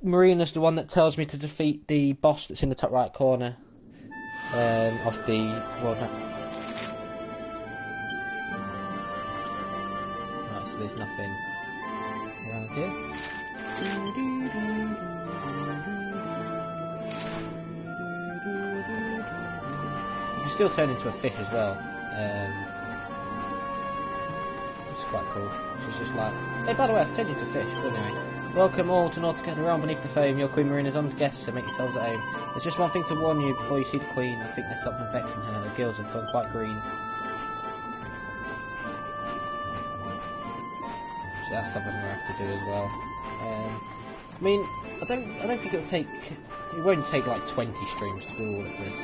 Marina's the one that tells me to defeat the boss that's in the top right corner of the world map. Right, so there's nothing around here. You can still turn into a fish as well. It's quite cool. So it's just like, hey, by the way, I've turned into a fish. But anyway, welcome all to Nautica, the realm beneath the foam. Your Queen Marina's honoured guests, so make yourselves at home. There's just one thing to warn you before you see the Queen. I think there's something vexing her. Her gills have gone quite green. So that's something we'll have to do as well. I mean, I don't think it won't take like 20 streams to do all of this.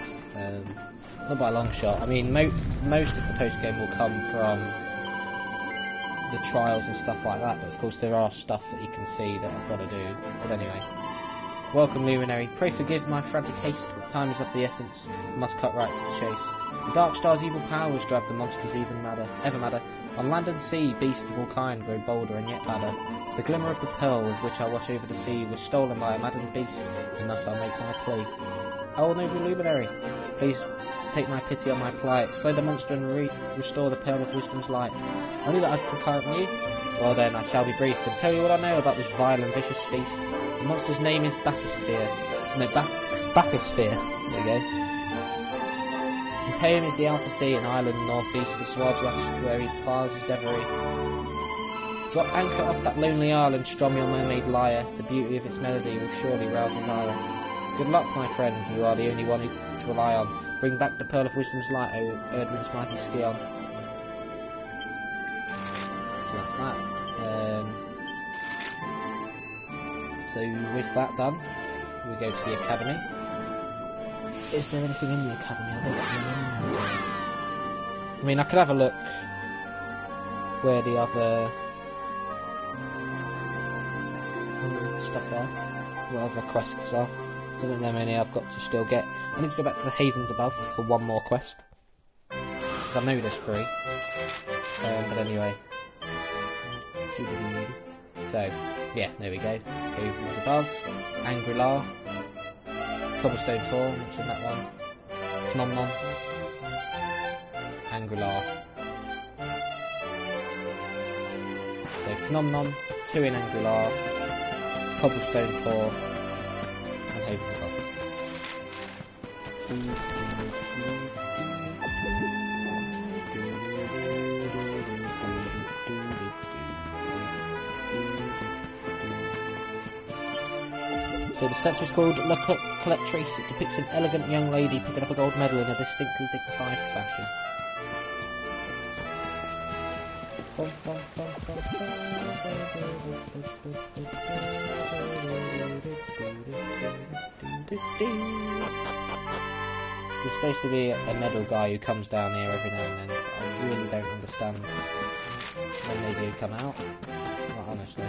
Not by a long shot. I mean, most of the post game will come from the trials and stuff like that, but of course there are stuff that you can see that I've got to do. But anyway, welcome Luminary. Pray forgive my frantic haste, but time is of the essence. We must cut right to the chase. The Dark Star's evil powers drive the monsters ever madder. On land and sea, beasts of all kind grow bolder and yet badder. The glimmer of the pearl with which I watch over the sea was stolen by a maddened beast, and thus I'll make my plea. O noble Luminary, please take my pity on my plight, slay the monster and restore the pearl of wisdom's light. Only that I can current you? Well then, I shall be brief and tell you what I know about this vile and vicious thief. The monster's name is Bathysphere. No, Bathysphere. There you go. His home is the Outer Sea, an island northeast of Swadrost, where he plies his devilry. Drop anchor off that lonely island, strum your mermaid lyre. The beauty of its melody will surely rouse his ire. Good luck, my friend, you are the only one to rely on. Bring back the pearl of wisdom's light, O Erdwin's mighty Skion. So that's that. So with that done, we go to the academy. Is there anything in the academy? I don't remember. I mean, I could have a look where the other stuff are, what other quests are. I don't know how many I've got to still get. I need to go back to the Havens above for one more quest. Because I know there's 3. But anyway. So, yeah, there we go. Havens above. Angri-La. Cobblestone Tor, mentioned that one. Phenomenon. Angri-La. So, Phenomenon, 2 in Angri-La. Cobblestone Tor. And Havens above. So the statue is called La Collectrice. It depicts an elegant young lady picking up a gold medal in a distinctly dignified fashion. There's supposed to be a medal guy who comes down here every now and then. I really don't understand when they do come out. Not honestly.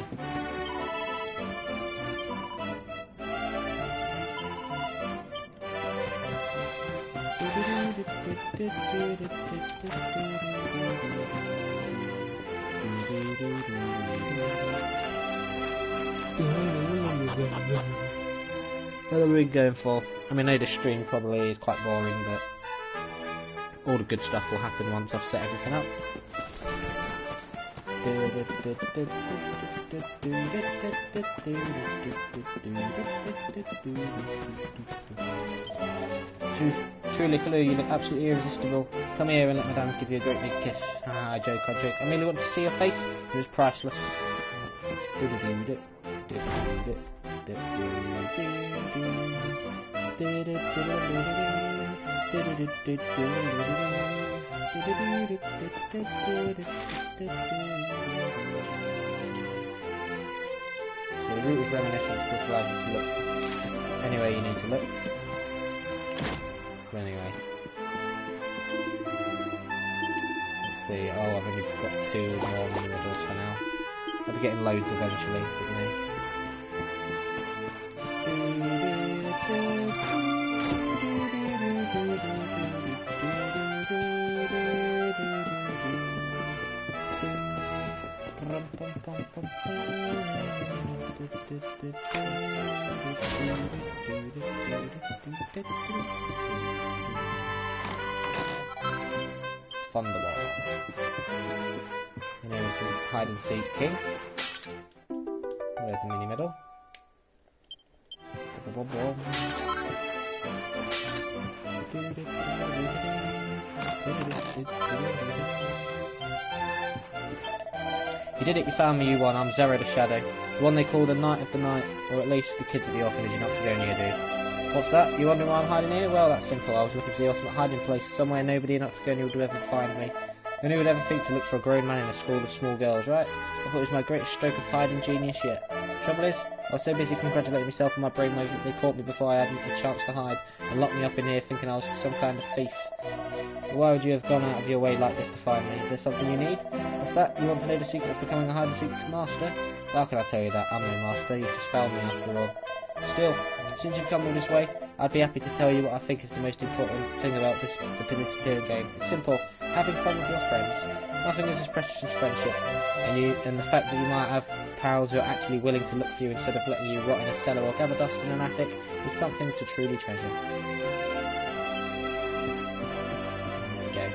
What are we going for? I mean, I know the stream probably is quite boring, but all the good stuff will happen once I've set everything up. Truly, Faloo, you look absolutely irresistible. Come here and let Madame give you a great big kiss. Ah, I joke, I joke. I merely wanted to see your face. It was priceless. So the root of reminiscence crystallizes to look anyway you need to look. But anyway. Let's see, oh I've only got 2 more mini medals for now. I'll be getting loads eventually, but you know. Thunderball. And then we can hide and seek king. There's a mini medal. You did it, you found me, you won. I'm Zero the Shadow. The one they call the Knight of the Night, or at least the kids at the orphanage in Octagonia do. What's that? You wondering why I'm hiding here? Well, that's simple. I was looking for the ultimate hiding place, somewhere nobody in Octagonia would ever find me. And who would ever think to look for a grown man in a school of small girls, right? I thought it was my greatest stroke of hiding genius yet. Trouble is, I was so busy congratulating myself on my brainwaves that they caught me before I had a chance to hide, and locked me up in here thinking I was some kind of thief. But why would you have gone out of your way like this to find me? Is there something you need? What's that? You want to know the secret of becoming a hide-and-seek master? How can I tell you that? I'm no master, you just found me after all. Still, since you've come all this way, I'd be happy to tell you what I think is the most important thing about this disappearing game. It's simple, having fun with your friends. Nothing is as precious as friendship, and the fact that you might have pals who are actually willing to look for you instead of letting you rot in a cellar or gather dust in an attic is something to truly treasure. There we go.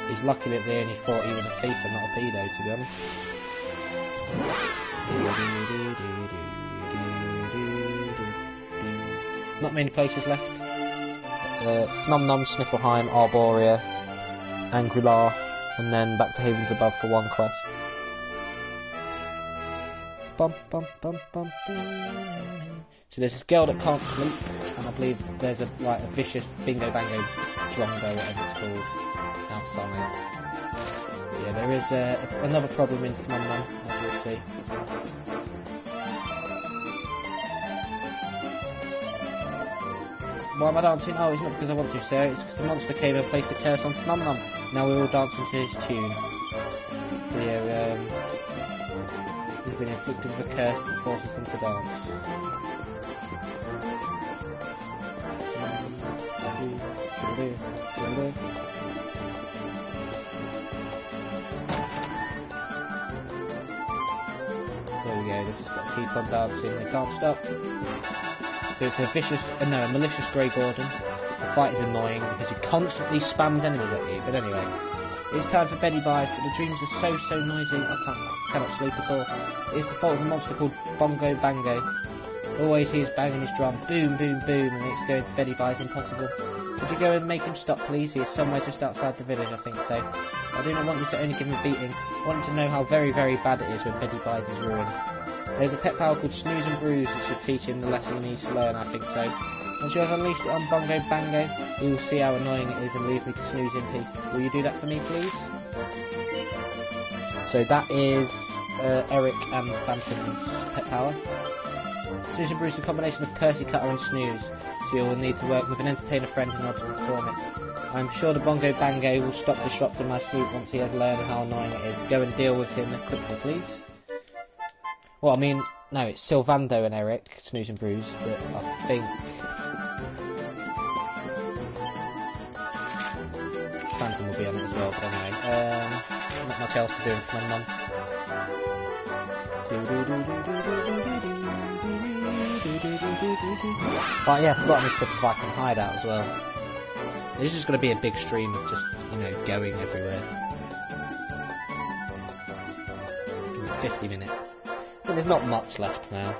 He's lucky that they only thought he was a thief and not a pedo, to be honest. Not many places left. Snum Num, Sniffleheim, Arborea, Angrilar, and then back to Havens Above for one quest. Bum, bum, bum, bum, bum. So there's this girl that can't sleep, and I believe there's a vicious bingo bango drongo, whatever it's called, outside. Yeah, there is another problem in Snum Num, as you'll see. Why am I dancing? Oh, it's not because I want to, sir. It's because the monster came and placed a curse on Snum Num. Now we're all dancing to his tune. Yeah, he's been inflicted with a curse that forces them to dance. There we go. They've just got to keep on dancing. They can't stop. So it's a malicious Grey Gordon. The fight is annoying because he constantly spams enemies at you. But anyway, it's time for Betty Buys, but the dreams are so noisy I cannot sleep at all. It's the fault of a monster called Bongo Bango. Always hears banging his drum, boom, boom, boom, and makes going to Betty Buys impossible. Could you go and make him stop, please? He is somewhere just outside the village, I think so. I do not want you to only give him a beating. I want him to know how very, very bad it is when Betty Buys is ruined. There's a pet pal called Snooze and Bruise that should teach him the lesson he needs to learn, I think so. Once you have unleashed it on Bongo Bango, you will see how annoying it is and leave me to snooze in peace. Will you do that for me, please? So that is Eric and Phantom's pet power. Snooze and Brew is a combination of Curty Cutter and Snooze, so you will need to work with an entertainer friend in order to perform it. I'm sure the Bongo Bango will stop disrupting my sleep once he has learned how annoying it is. Go and deal with him quickly, please. Well, I mean, no, it's Sylvando and Eric, Snooze and Brews, but I think Phantom will be on it as well, but anyway. Not much else to do for my mum. But yeah, I forgot to put the Viking hideout as well. This is going to be a big stream of just, you know, going everywhere. 50 minutes. But there's not much left now.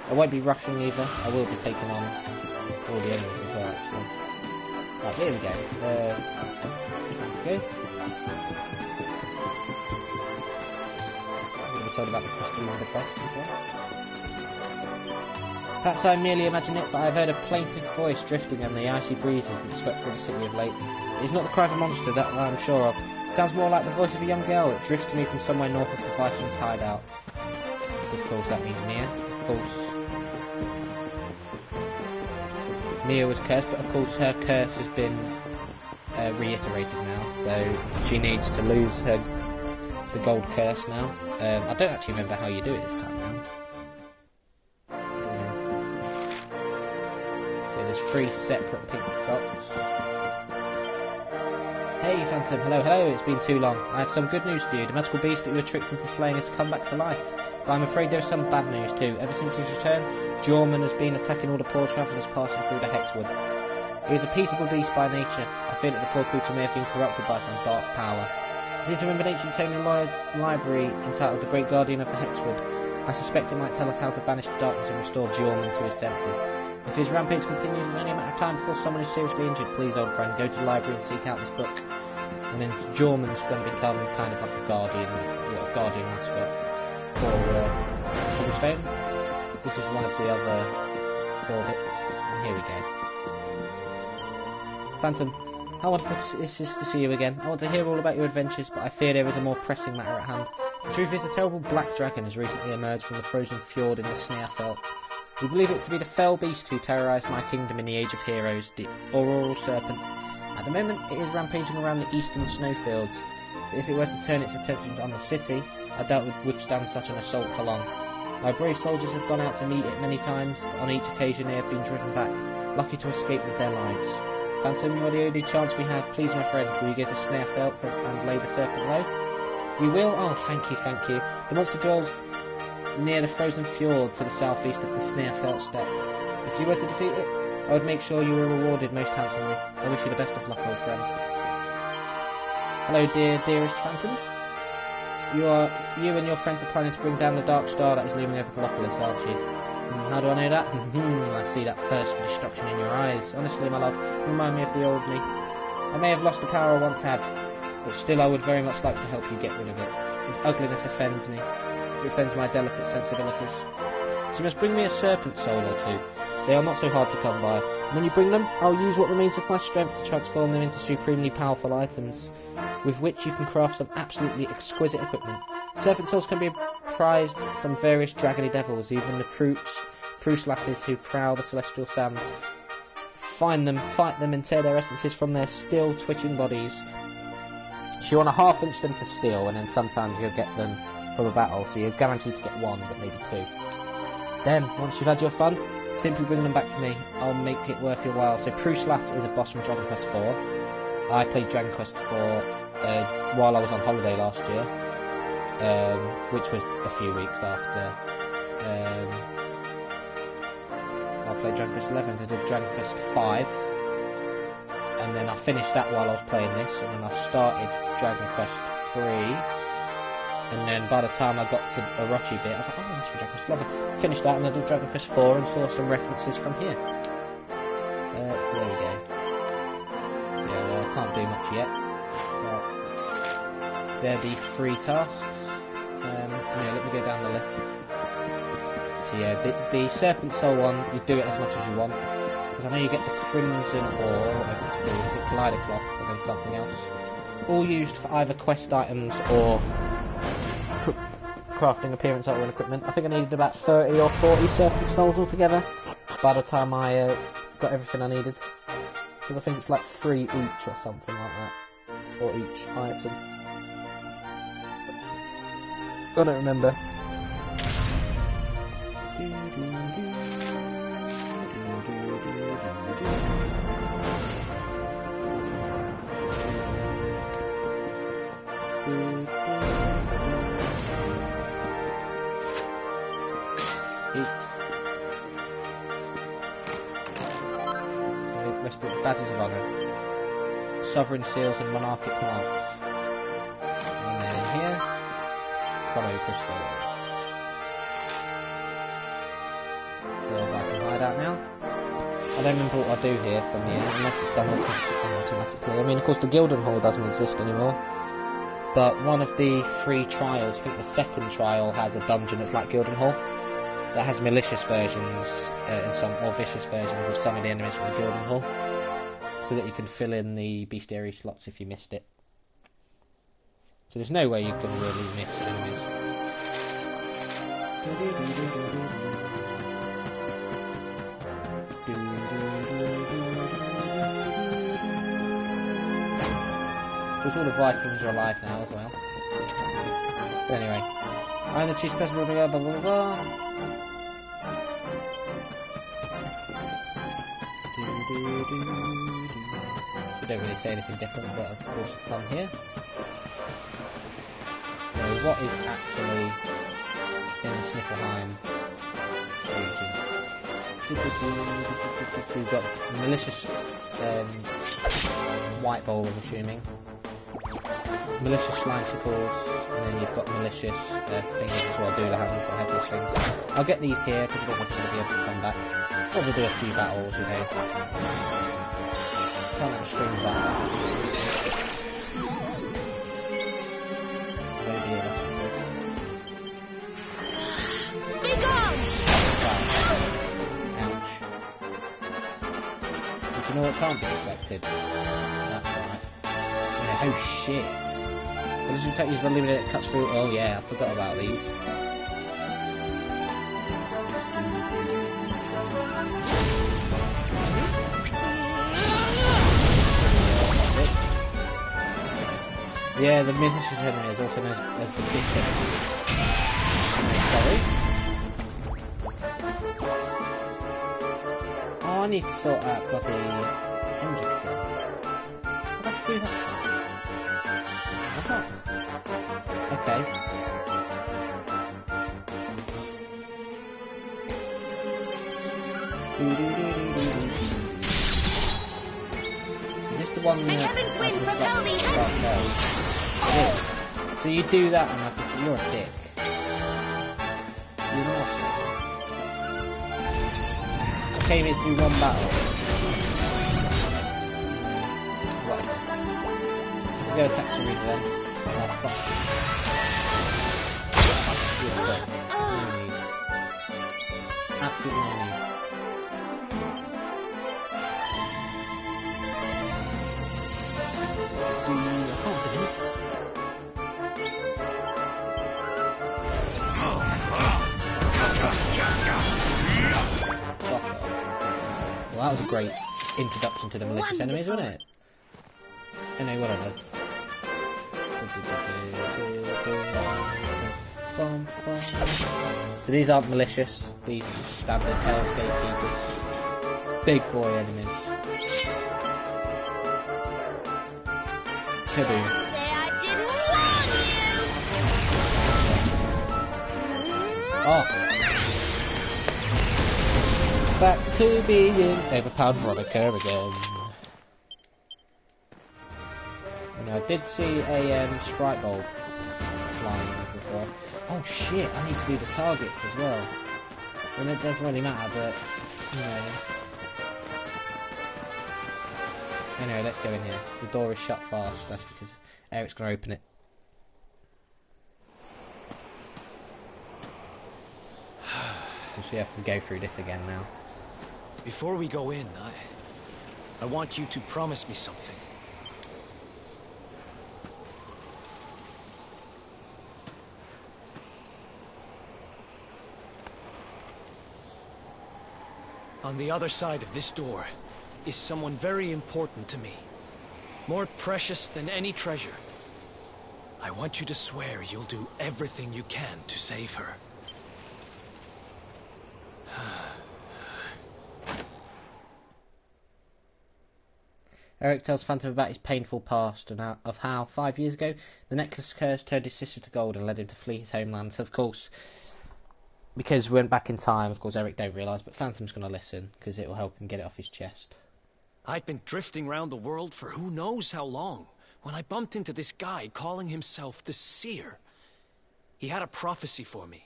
I won't be rushing either. I will be taking on all the enemies as well, actually. Right, here we go. Let's go. I'm going to be told about the crystal of the quest as well. Perhaps I merely imagine it, but I've heard a plaintive voice drifting on the icy breezes that swept through the city of late. It is not the cry of a monster, that I'm sure of. It sounds more like the voice of a young girl. It drifts to me from somewhere north of the Viking's hideout. Of course, that means Mia. Of course. Mia was cursed, but of course her curse has been reiterated now, so she needs to lose the gold curse now. I don't actually remember how you do it this time round. So there's 3 separate pink dots. Hey Phantom, hello, it's been too long. I have some good news for you. The magical beast that you were tricked into slaying has come back to life. But I'm afraid there's some bad news too. Ever since his return, Jorman has been attacking all the poor travellers passing through the Hexwood. He was a peaceable beast by nature. I fear that the poor creature may have been corrupted by some dark power. I seem to remember an ancient tome in the library entitled The Great Guardian of the Hexwood. I suspect it might tell us how to banish the darkness and restore Jorman to his senses. If his rampage continues, it's only a matter of time before someone is seriously injured. Please, old friend, go to the library and seek out this book. And then Jorman's going to become kind of like a guardian, a guardian mascot for Cobblestone. This is one of the other 4 bits, and here we go. Phantom, how wonderful it is to see you again. I want to hear all about your adventures, but I fear there is a more pressing matter at hand. The truth is, a terrible black dragon has recently emerged from the frozen fjord in the Snaefell. We believe it to be the fell beast who terrorised my kingdom in the Age of Heroes, the Auroral Serpent. At the moment, it is rampaging around the eastern snowfields, but if it were to turn its attention on the city, I doubt it would withstand such an assault for long. My brave soldiers have gone out to meet it many times, but on each occasion they have been driven back, lucky to escape with their lives. Phantom, you are the only chance we have. Please, my friend, will you go to Snaefell and lay the serpent low? You will? Oh, thank you. The monster dwells near the frozen fjord to the southeast of the Snaefell steppe. If you were to defeat it, I would make sure you were rewarded most handsomely. I wish you the best of luck, old friend. Hello, dearest Phantom. You and your friends are planning to bring down the dark star that is looming over Gallopolis, aren't you? How do I know that? I see that thirst for destruction in your eyes. Honestly, my love, you remind me of the old me. I may have lost the power I once had, but still I would very much like to help you get rid of it. Its ugliness offends me. It offends my delicate sensibilities. So you must bring me a serpent soul or 2. They are not so hard to come by. When you bring them, I'll use what remains of my strength to transform them into supremely powerful items, with which you can craft some absolutely exquisite equipment. Serpent souls can be prized from various dragony devils, even the Pruse lasses who prowl the celestial sands. Find them, fight them, and tear their essences from their still twitching bodies. So you want to half-inch them for steel, and then sometimes you'll get them from a battle, so you're guaranteed to get 1, but maybe 2. Then, once you've had your fun, simply bring them back to me. I'll make it worth your while. So Pruse Lass is a boss from Dragon Quest IV. I played Dragon Quest IV while I was on holiday last year, which was a few weeks after I played Dragon Quest XI. I did Dragon Quest V, and then I finished that while I was playing this, and then I started Dragon Quest III. And then by the time I got to Orochi bit, I was like, oh, that's from Dragon Quest XI. Finished that and I did Dragon Quest IV and saw some references from here. So there we go. So I can't do much yet. But they're the 3 tasks. Yeah, let me go down the list. So yeah, the Serpent Soul one, you do it as much as you want. Because I know you get the Crimson Ore, whatever it's called, the Collider Cloth, and then something else. All used for either quest items or crafting appearance art and equipment. I think I needed about 30 or 40 Serpent Souls altogether by the time I got everything I needed. Because I think it's like 3 each or something like that for each item. I don't remember. Badges of Honour, Sovereign Seals and Monarchic Marks, and then here, Chrono Crystals. So if I can hide out now. I don't remember what I do here from here, unless it's done automatically. I mean, of course the Gildan Hall doesn't exist anymore, but one of the 3 trials, I think the second trial has a dungeon that's like Gildan Hall, that has malicious versions and some or vicious versions of some of the enemies from the Gildan Hall, so that you can fill in the bestiary slots if you missed it. So there's no way you can really miss enemies. Because all the Vikings are alive now as well. But anyway, I'm the chief person, blah blah blah blah. They don't really say anything different, but of course it's come here. So what is actually in the Sniffelheim region? We've got malicious white bowl, I'm assuming. Malicious slimesicles, and then you've got malicious things as well, doolahans or headless things. I'll get these here because I don't want to be able to come back. Probably do a few battles, you know. Can't have a string battle. Oh dear, that's not good. Be gone! Ouch. But you know what can't be reflected? That's right. Yeah, oh shit. What does it take? Use limit it cuts through. Oh yeah, I forgot about these. Yeah, the malicious enemy is also known as the bitch enemy. Sorry. Oh, I need to sort out bloody engine thing. What do I have to do that for? Okay. Is this the one May heaven's winds propel thee heaven! So you do that and I think you're a dick. You're awesome. Okay, let's do one battle. Whatever. Let's go attack Serena then. Oh fuck. No need. Absolutely no need. Well, that was a great introduction to the malicious enemies, wasn't it? Anyway, whatever. So these aren't malicious, these are just standard Hell's Gatekeepers. Big boy enemies. Kaboom. Say I didn't warn you! Oh! Back to being overpowered Veronica again. And I did see a Sprite Bulb flying before. Oh shit, I need to do the targets as well. And it doesn't really matter, but, you know. Anyway, let's go in here. The door is shut fast, that's because Eric's going to open it. So we have to go through this again now. Before we go in, I want you to promise me something. On the other side of this door is someone very important to me. More precious than any treasure. I want you to swear you'll do everything you can to save her. Eric tells Phantom about his painful past and of how 5 years ago the necklace curse turned his sister to gold and led him to flee his homeland. So of course, because we went back in time, of course Eric don't realise, but Phantom's going to listen because it will help him get it off his chest. I'd been drifting around the world for who knows how long when I bumped into this guy calling himself the Seer. He had a prophecy for me.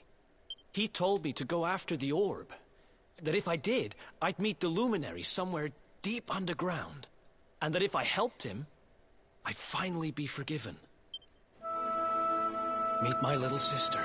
He told me to go after the orb, that if I did, I'd meet the luminary somewhere deep underground, and that if I helped him, I'd finally be forgiven. Meet my little sister.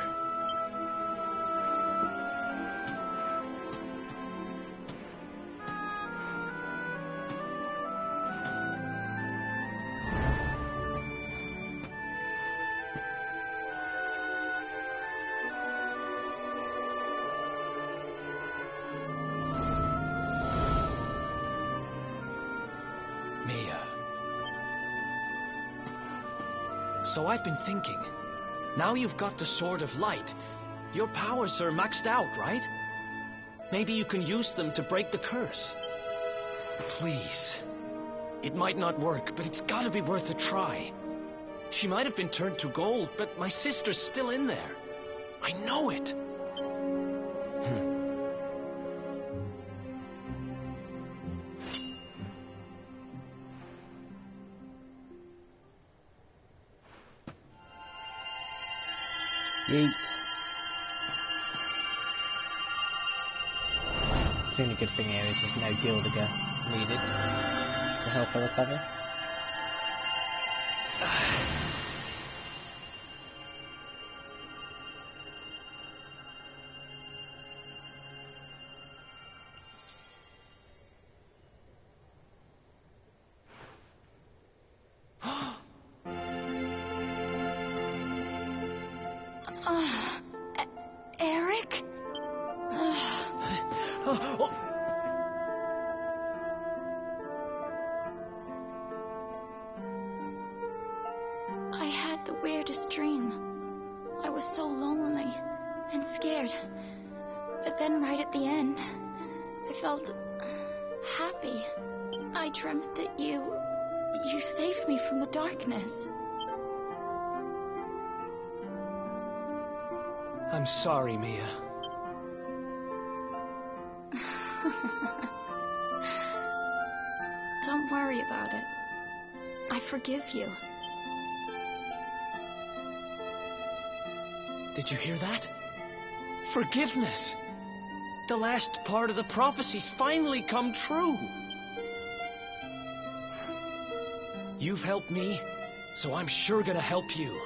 So I've been thinking, now you've got the Sword of Light, your powers are maxed out, right? Maybe you can use them to break the curse. Please. It might not work, but it's gotta be worth a try. She might have been turned to gold, but my sister's still in there. I know it. Yeet. The only good thing here is there's no Gildiger needed to help her recover. Eric? I had the weirdest dream. I was so lonely and scared. But then right at the end, I felt happy. I dreamt that you saved me from the darkness. I'm sorry, Mia. Don't worry about it. I forgive you. Did you hear that? Forgiveness! The last part of the prophecy's finally come true! You've helped me, so I'm sure gonna help you.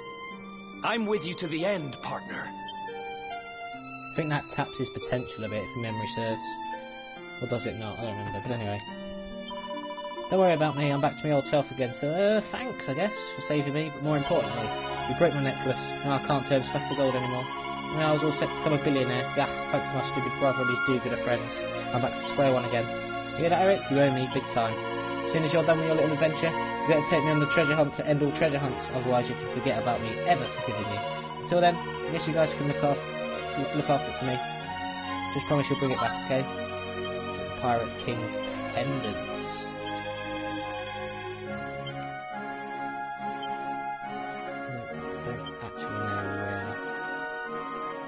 I'm with you to the end, partner. I think that taps his potential a bit, if memory serves. Or does it not? I don't remember. But anyway. Don't worry about me, I'm back to my old self again. So, thanks, I guess, for saving me. But more importantly, you broke my necklace. Now I can't turn stuff to gold anymore. Now I was all set to become a billionaire. Yeah, thanks to my stupid brother and his do-gooder friends. I'm back to square one again. You hear that, Eric? You owe me big time. As soon as you're done with your little adventure, you better take me on the treasure hunt to end all treasure hunts. Otherwise you can forget about me ever forgiving you. Until then, I guess you guys can look after it to me. Just promise you'll bring it back, okay? The Pirate King's pendants. I don't actually know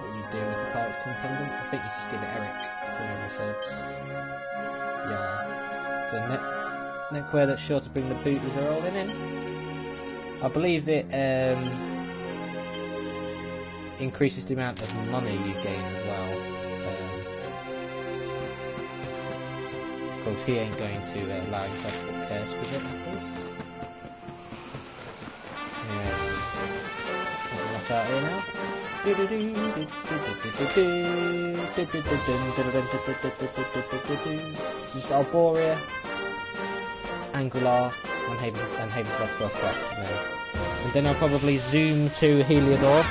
what you do with the Pirate King pendant. I think you just give it Eric for yourselves. Yeah. So neckwear that's sure to bring the boot as they're rolling in. I believe it increases the amount of money you gain as well. Of course, he ain't going to allow himself to get cursed with it, of course. Yeah. Watch out here now. Just Alboria, Angular, and Havensworth Northwest. And then I'll probably zoom to Heliodor.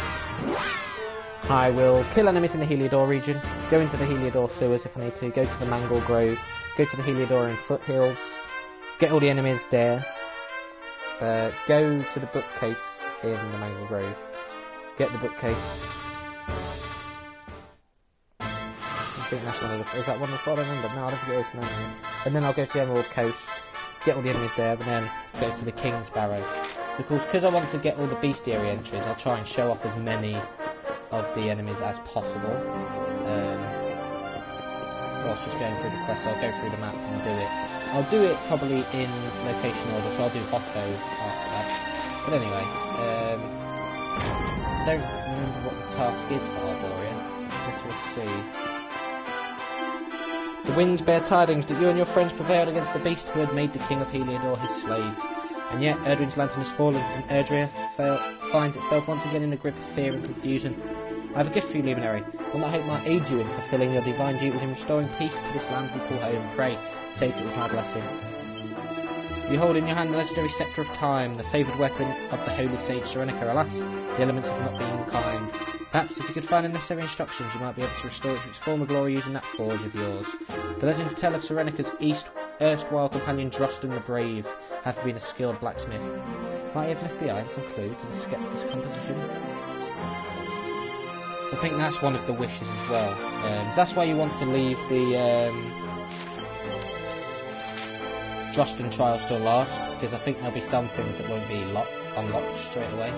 I will kill enemies in the Heliodor region, go into the Heliodor sewers if I need to, go to the Mangle Grove, go to the Heliodorian foothills, get all the enemies there, go to the bookcase in the Mangle Grove, get the bookcase. I think that's one of the... Is that one of the 4 I remember? No, I don't think it is. No. And then I'll go to the Emerald Coast, get all the enemies there, and then go to the King's Barrow. So of course, because I want to get all the bestiary entries, I'll try and show off as many of the enemies as possible. Whilst just going through the quests, I'll go through the map and do it. I'll do it probably in location order, so I'll do Otto after that. But anyway, I don't remember what the task is for Arboria. I guess we'll see. The winds bear tidings that you and your friends prevailed against the beast who had made the king of Heliodor his slave. And yet Erdwin's lantern has fallen, and Erdrea finds itself once again in the grip of fear and confusion. I have a gift for you, Luminary, one that I hope might aid you in fulfilling your divine duties in restoring peace to this land we call home. Pray, take it with my blessing. You hold in your hand the legendary sceptre of time, the favoured weapon of the holy sage Serenica. Alas, the elements have not been kind. Perhaps if you could find the necessary instructions, you might be able to restore it to its former glory using that forge of yours. The legends tell of Serenica's erstwhile companion Drostan the Brave, having been a skilled blacksmith. Might he have left behind some clue to the sceptre's composition? So I think that's one of the wishes as well. That's why you want to leave the Drostan trials till last, because I think there'll be some things that won't be unlocked straight away.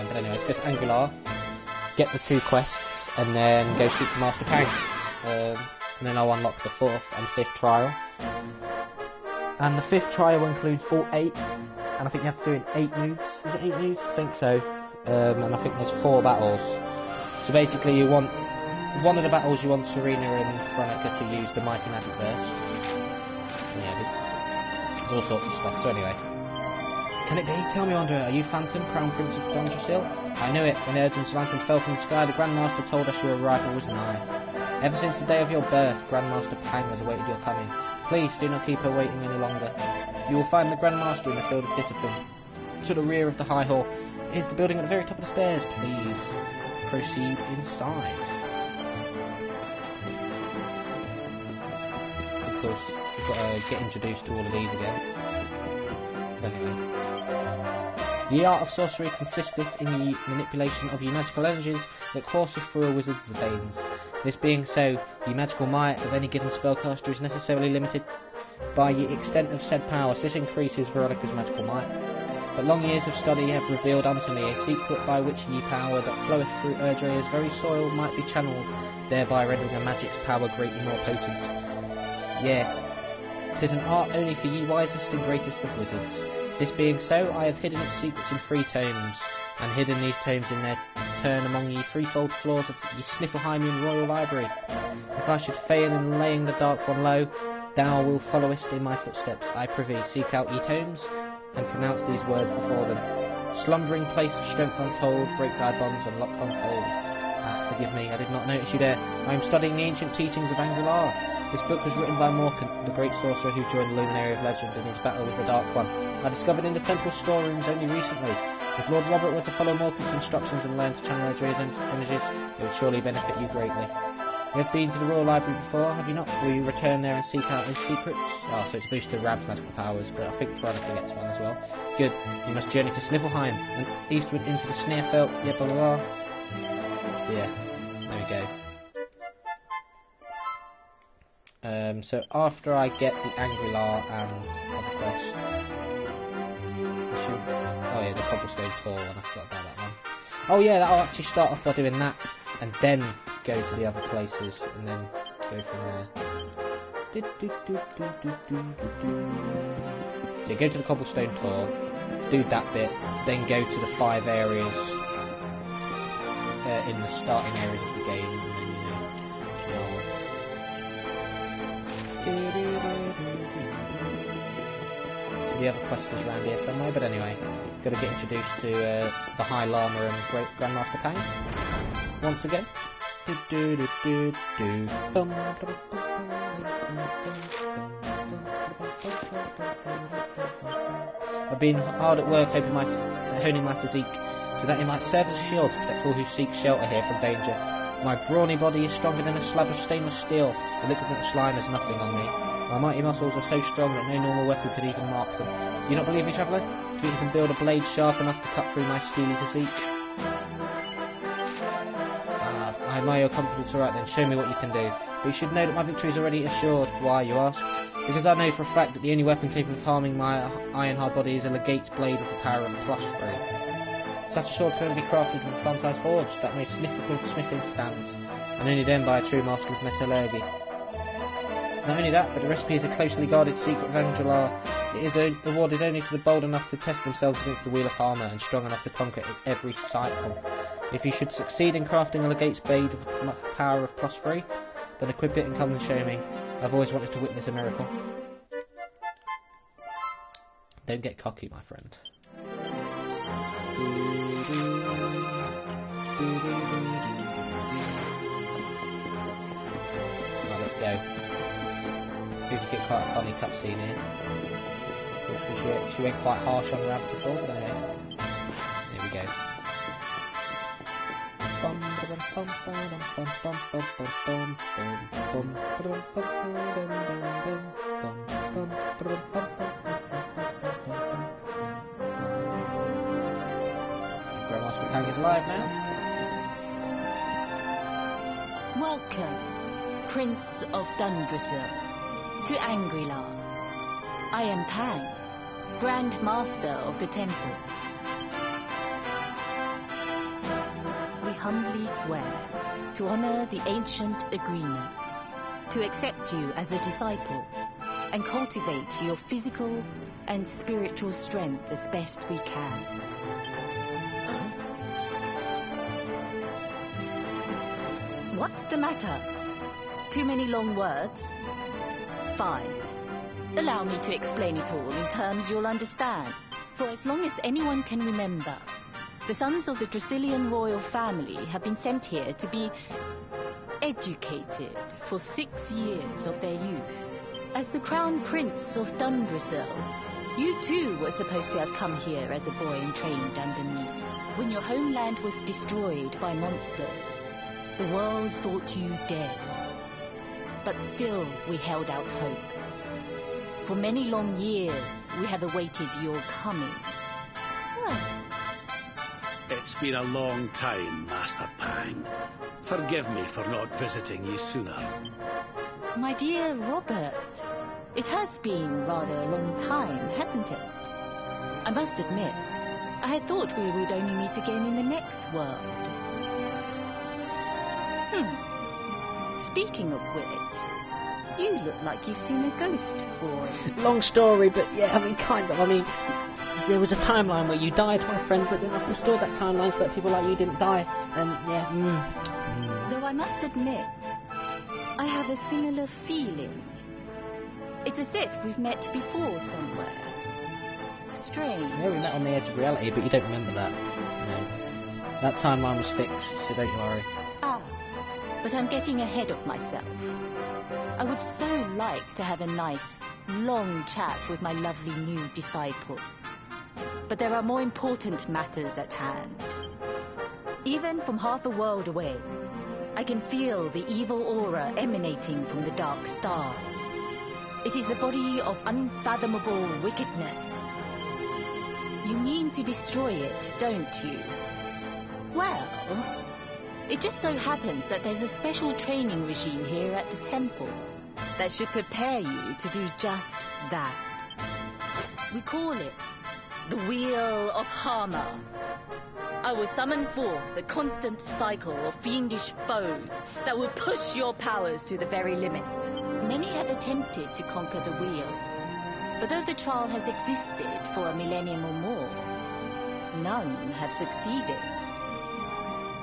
But anyway, let's go to Angular, get the 2 quests, and then go speak to Master Pang. And then I'll unlock the 4th and 5th trial. And the 5th trial includes all 8, and I think you have to do it in 8 moves. Is it 8 moves? I think so. And I think there's 4 battles. So basically you want, one of the battles you want Serena and Veronica to use the Mighty Magic Burst. Yeah, there's all sorts of stuff. So anyway. Can it be? Tell me, Andrea, are you Phantom, Crown Prince of Dondrasil? I knew it. When Erdwin's lantern fell from the sky, the Grandmaster told us your arrival was nigh. Ever since the day of your birth, Grandmaster Pang has awaited your coming. Please do not keep her waiting any longer. You will find the Grandmaster in the field of discipline. To the rear of the High Hall. Here's the building at the very top of the stairs. Please proceed inside. Of course, you've got to get introduced to all of these again. But anyway. The art of sorcery consisteth in the manipulation of ye magical energies that courseth through a wizard's veins. This being so, the magical might of any given spellcaster is necessarily limited by the extent of said powers. This increases Veronica's magical might. But long years of study have revealed unto me a secret by which ye power that floweth through Erdrea's very soil might be channelled, thereby rendering a magic's power greatly more potent. Yea, 'tis an art only for ye wisest and greatest of wizards. This being so, I have hidden its secrets in 3 tomes, and hidden these tomes in their turn among ye threefold floors of ye Sniffelheimian Royal Library. If I should fail in laying the Dark One low, thou wilt followest in my footsteps. I prithee, seek out ye tomes, and pronounce these words before them. Slumbering place of strength untold, break thy bonds and lock unfold. Ah, forgive me, I did not notice you there. I am studying the ancient teachings of Angular. This book was written by Morkan, the great sorcerer who joined the Luminary of Legend in his battle with the Dark One. I discovered in the temple storerooms only recently. If Lord Robert were to follow Morkan's instructions and learn to channel Erdrea's energies, it would surely benefit you greatly. You have been to the Royal Library before, have you not? Will you return there and seek out his secrets? Oh, so it's boosted Rab's magical powers, but I think Veronica gets one as well. Good. You must journey to Sniffelheim, and eastward into the Sneerfelt, yeah, blah blah blah. So yeah, there we go. So after I get the Angular and other quest, oh yeah, the Cobblestone Tour one, I forgot about that one. Oh yeah, I'll actually start off by doing that, and then go to the other places, and then go from there. So go to the Cobblestone Tour, do that bit, then go to the 5 areas in the starting areas of the game, and then so the other quest is around here somewhere, but anyway, got to get introduced to the High Llama and Great Grandmaster Pang. once again. I've been hard at work honing my physique, so that it might serve as a shield to protect all who seek shelter here from danger. My brawny body is stronger than a slab of stainless steel. The liquid slime has nothing on me. My mighty muscles are so strong that no normal weapon could even mark them. Do you not believe me, traveller? Do you can build a blade sharp enough to cut through my steely physique? I admire your confidence. Alright then, show me what you can do. But you should know that my victory is already assured. Why, you ask? Because I know for a fact that the only weapon capable of harming my iron-hard body is a legate's blade with the power of +3. Such a sword can only be crafted with a fun-sized forge that most mystical smithing stands, and only then by a true master of metallurgy. Not only that, but the recipe is a closely guarded secret of Angelar. It is awarded only to the bold enough to test themselves against the wheel of Harmer and strong enough to conquer its every cycle. If you should succeed in crafting a legate's blade with the power of +3, then equip it and come and show me. I've always wanted to witness a miracle. Don't get cocky, my friend. Right, let's go. We get quite a funny cutscene here. She went quite harsh on Rav before, but anyway. Here we go. Grandmaster Kang is live now. Welcome, Prince of Dundrasil, to Angrilar. I am Pang, Grand Master of the Temple. We humbly swear to honor the ancient agreement, to accept you as a disciple, and cultivate your physical and spiritual strength as best we can. What's the matter? Too many long words? Fine. Allow me to explain it all in terms you'll understand. For as long as anyone can remember, the sons of the Dracilian royal family have been sent here to be educated for 6 years of their youth. As the Crown Prince of Dundrasil, you too were supposed to have come here as a boy and trained under me. When your homeland was destroyed by monsters, the world thought you dead. But still, we held out hope. For many long years, we have awaited your coming. It's been a long time, Master Pang. Forgive me for not visiting you sooner. My dear Robert, it has been rather a long time, hasn't it? I must admit, I had thought we would only meet again in the next world. Speaking of which, you look like you've seen a ghost, boy. Long story, but yeah, kind of. There was a timeline where you died, my friend, but then I've restored that timeline so that people like you didn't die, and yeah, Though I must admit, I have a similar feeling. It's as if we've met before somewhere. Strange. Yeah, we met on the edge of reality, but you don't remember that. No. That timeline was fixed, so don't you worry. But I'm getting ahead of myself. I would so like to have a nice, long chat with my lovely new disciple. But there are more important matters at hand. Even from half a world away, I can feel the evil aura emanating from the dark star. It is the body of unfathomable wickedness. You mean to destroy it, don't you? Well, it just so happens that there's a special training regime here at the temple that should prepare you to do just that. We call it the Wheel of Harmer. I will summon forth a constant cycle of fiendish foes that will push your powers to the very limit. Many have attempted to conquer the wheel, but though the trial has existed for a millennium or more, none have succeeded.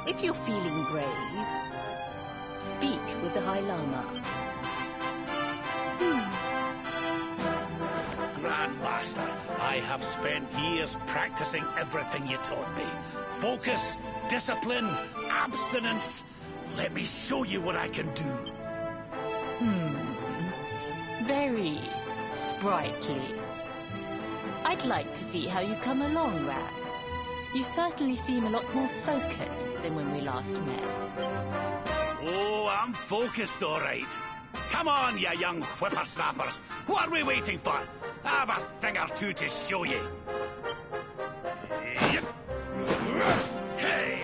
If you're feeling brave, speak with the High Lama. Grandmaster, I I have spent years practicing everything you taught me. Focus, discipline, abstinence. Let me show you what I can do. Very sprightly. I'd like to see how you've come along, Rat. You certainly seem a lot more focused than when we last met. Oh, I'm focused, all right. Come on, you young whippersnappers. What are we waiting for? I have a thing or two to show you. Hey,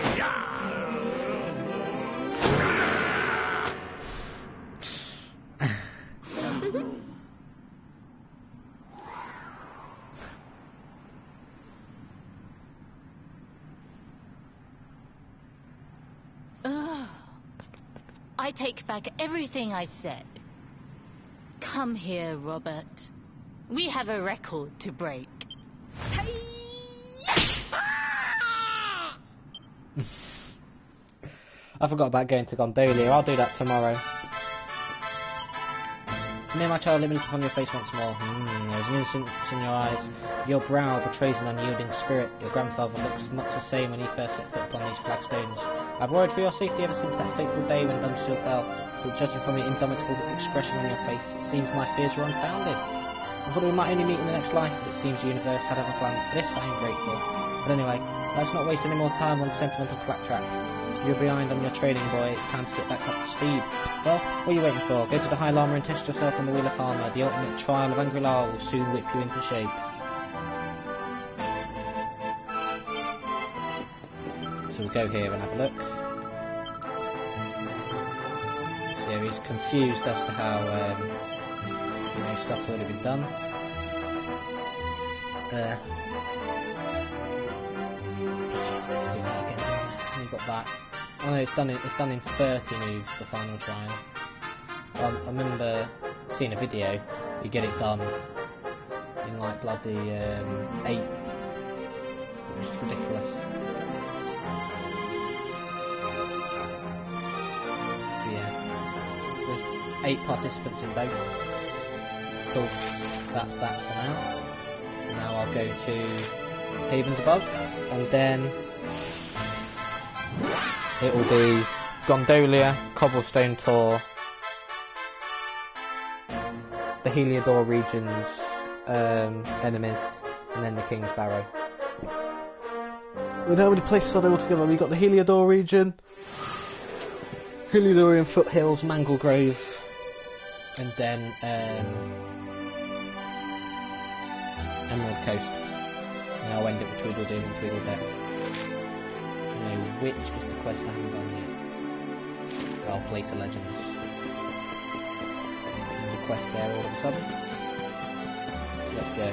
I take back everything I said. Come here, Robert. We have a record to break. I forgot about going to Gondolia. I'll do that tomorrow. Me, my child, let me look upon your face once more. There's an innocence in your eyes. Your brow betrays an unyielding spirit. Your grandfather looks much the same when he first set foot upon these flagstones. I've worried for your safety ever since that fateful day when Dunstall fell. But judging from the indomitable expression on your face, it seems my fears were unfounded. I thought we might only meet in the next life, but it seems the universe had other plans. For this, I am grateful. But anyway, let's not waste any more time on sentimental claptrap. You're behind on your training, boy. It's time to get back up to speed. Well, what are you waiting for? Go to the High Llama and test yourself on the Wheel of Farmer. The ultimate trial of Angri-La will soon whip you into shape. So we'll go here and have a look. So yeah, he's confused as to how stuff's already been done. Let's do that again. We've got that. Oh no, it's done in 30 moves, the final trial. I remember seeing a video, you get it done in like bloody 8, which is ridiculous. But yeah, there's 8 participants in both. Cool, that's that for now. So now I'll go to Havens Above, and then it will be Gondolia, Cobblestone Tour, the Heliodor regions, enemies, and then the King's Barrow. With how many places are there altogether? We've got the Heliodor region, Heliodorian foothills, Mangle Grove, and then Emerald Coast. And I'll end it with Tweedledum and Tweedledee. Which is the quest I haven't done yet? I'll place a legend. The quest there all of a sudden. Let's go.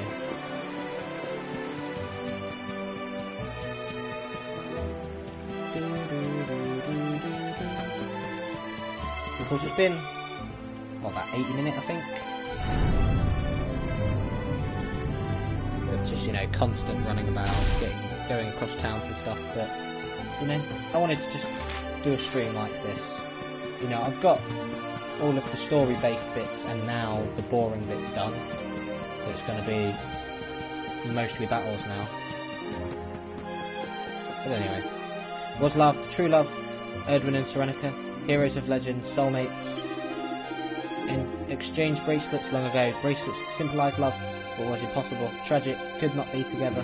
Of course it's been, what, about 80 minutes I think? It's just, you know, constant running about, going across towns and stuff, but you know, I wanted to just do a stream like this. You know, I've got all of the story-based bits and now the boring bits done. So it's going to be mostly battles now. But anyway, was love, true love, Erdwin and Serenica, heroes of legend, soulmates, exchanged bracelets long ago. Bracelets to symbolise love, but was impossible. Tragic, could not be together.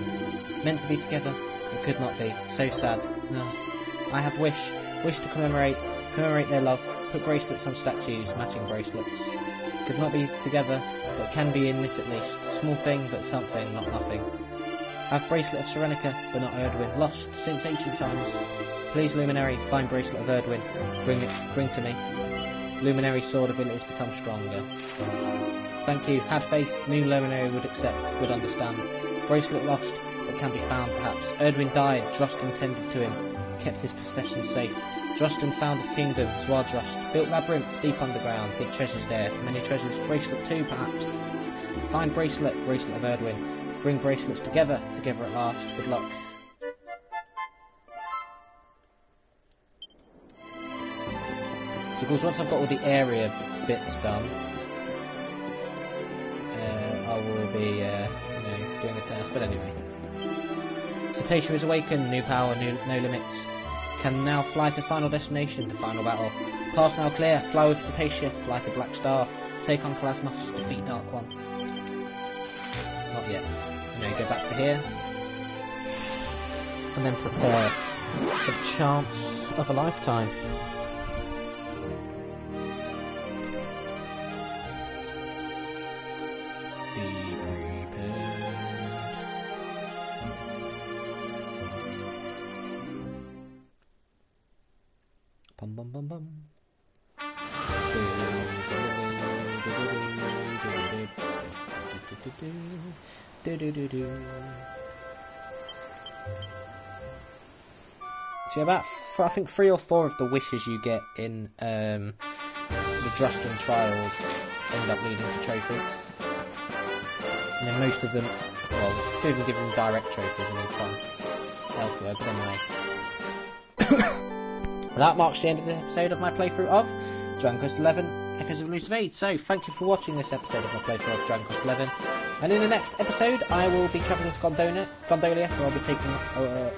Meant to be together, but could not be. So sad. No. I have wish to commemorate their love. Put bracelets on statues, matching bracelets. Could not be together, but can be in this at least. Small thing, but something, not nothing. Have bracelet of Serenica, but not Erdwin. Lost since ancient times. Please, Luminary, find bracelet of Erdwin. Bring to me. Luminary sword abilities become stronger. Thank you. Had faith. New Luminary would accept, would understand. Bracelet lost, but can be found perhaps. Erdwin died. Drustan tended to him. Kept his possessions safe. Drustan founded kingdom, Zwadrust. Built labyrinth deep underground. Hid treasures there. Many treasures. Bracelet too, perhaps. Find bracelet of Erdwin. Bring bracelets together at last. Good luck. So of course, once I've got all the area bits done, I will be doing a test. But anyway, Cetacea is awakened. New power, no limits. Can now fly to final destination, the final battle. Path now clear. Fly with Cetacea. Fly to Black Star. Take on Calasmos. Defeat Dark One. Not yet. Go back to here. And then prepare for the chance of a lifetime. Be prepared. Bum bum bum bum. So about, I think 3 or 4 of the wishes you get in the Drustan Trials end up leading to trophies. And then most of them, well, 2 of them give them direct trophies and then some elsewhere, but anyway. That marks the end of the episode of my playthrough of Dragon Quest XI Echoes of Elusive. So, thank you for watching this episode of my playthrough of Dragon Quest XI. And in the next episode, I will be travelling to Gondolia, where I'll be taking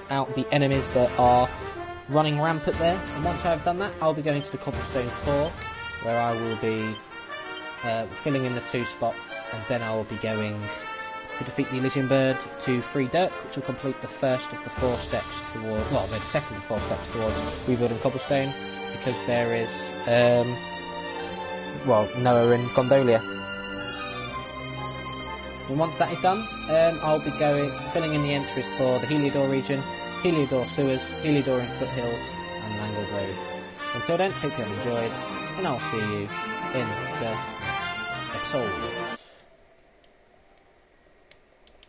out the enemies that are running rampant there. And once I've done that, I'll be going to the Cobblestone tour, where I will be filling in the 2 spots, and then I will be going to defeat the Elysian Bird to free Dirk, which will complete the first of the 4 steps towards, well, the second of the 4 steps towards rebuilding Cobblestone, because there is, Noah in Gondolia. And once that is done, I'll be filling in the entries for the Heliodor region, Heliodor sewers, Heliodor in foothills, and Mangled Road. Until then, hope you have enjoyed, and I'll see you in the next episode.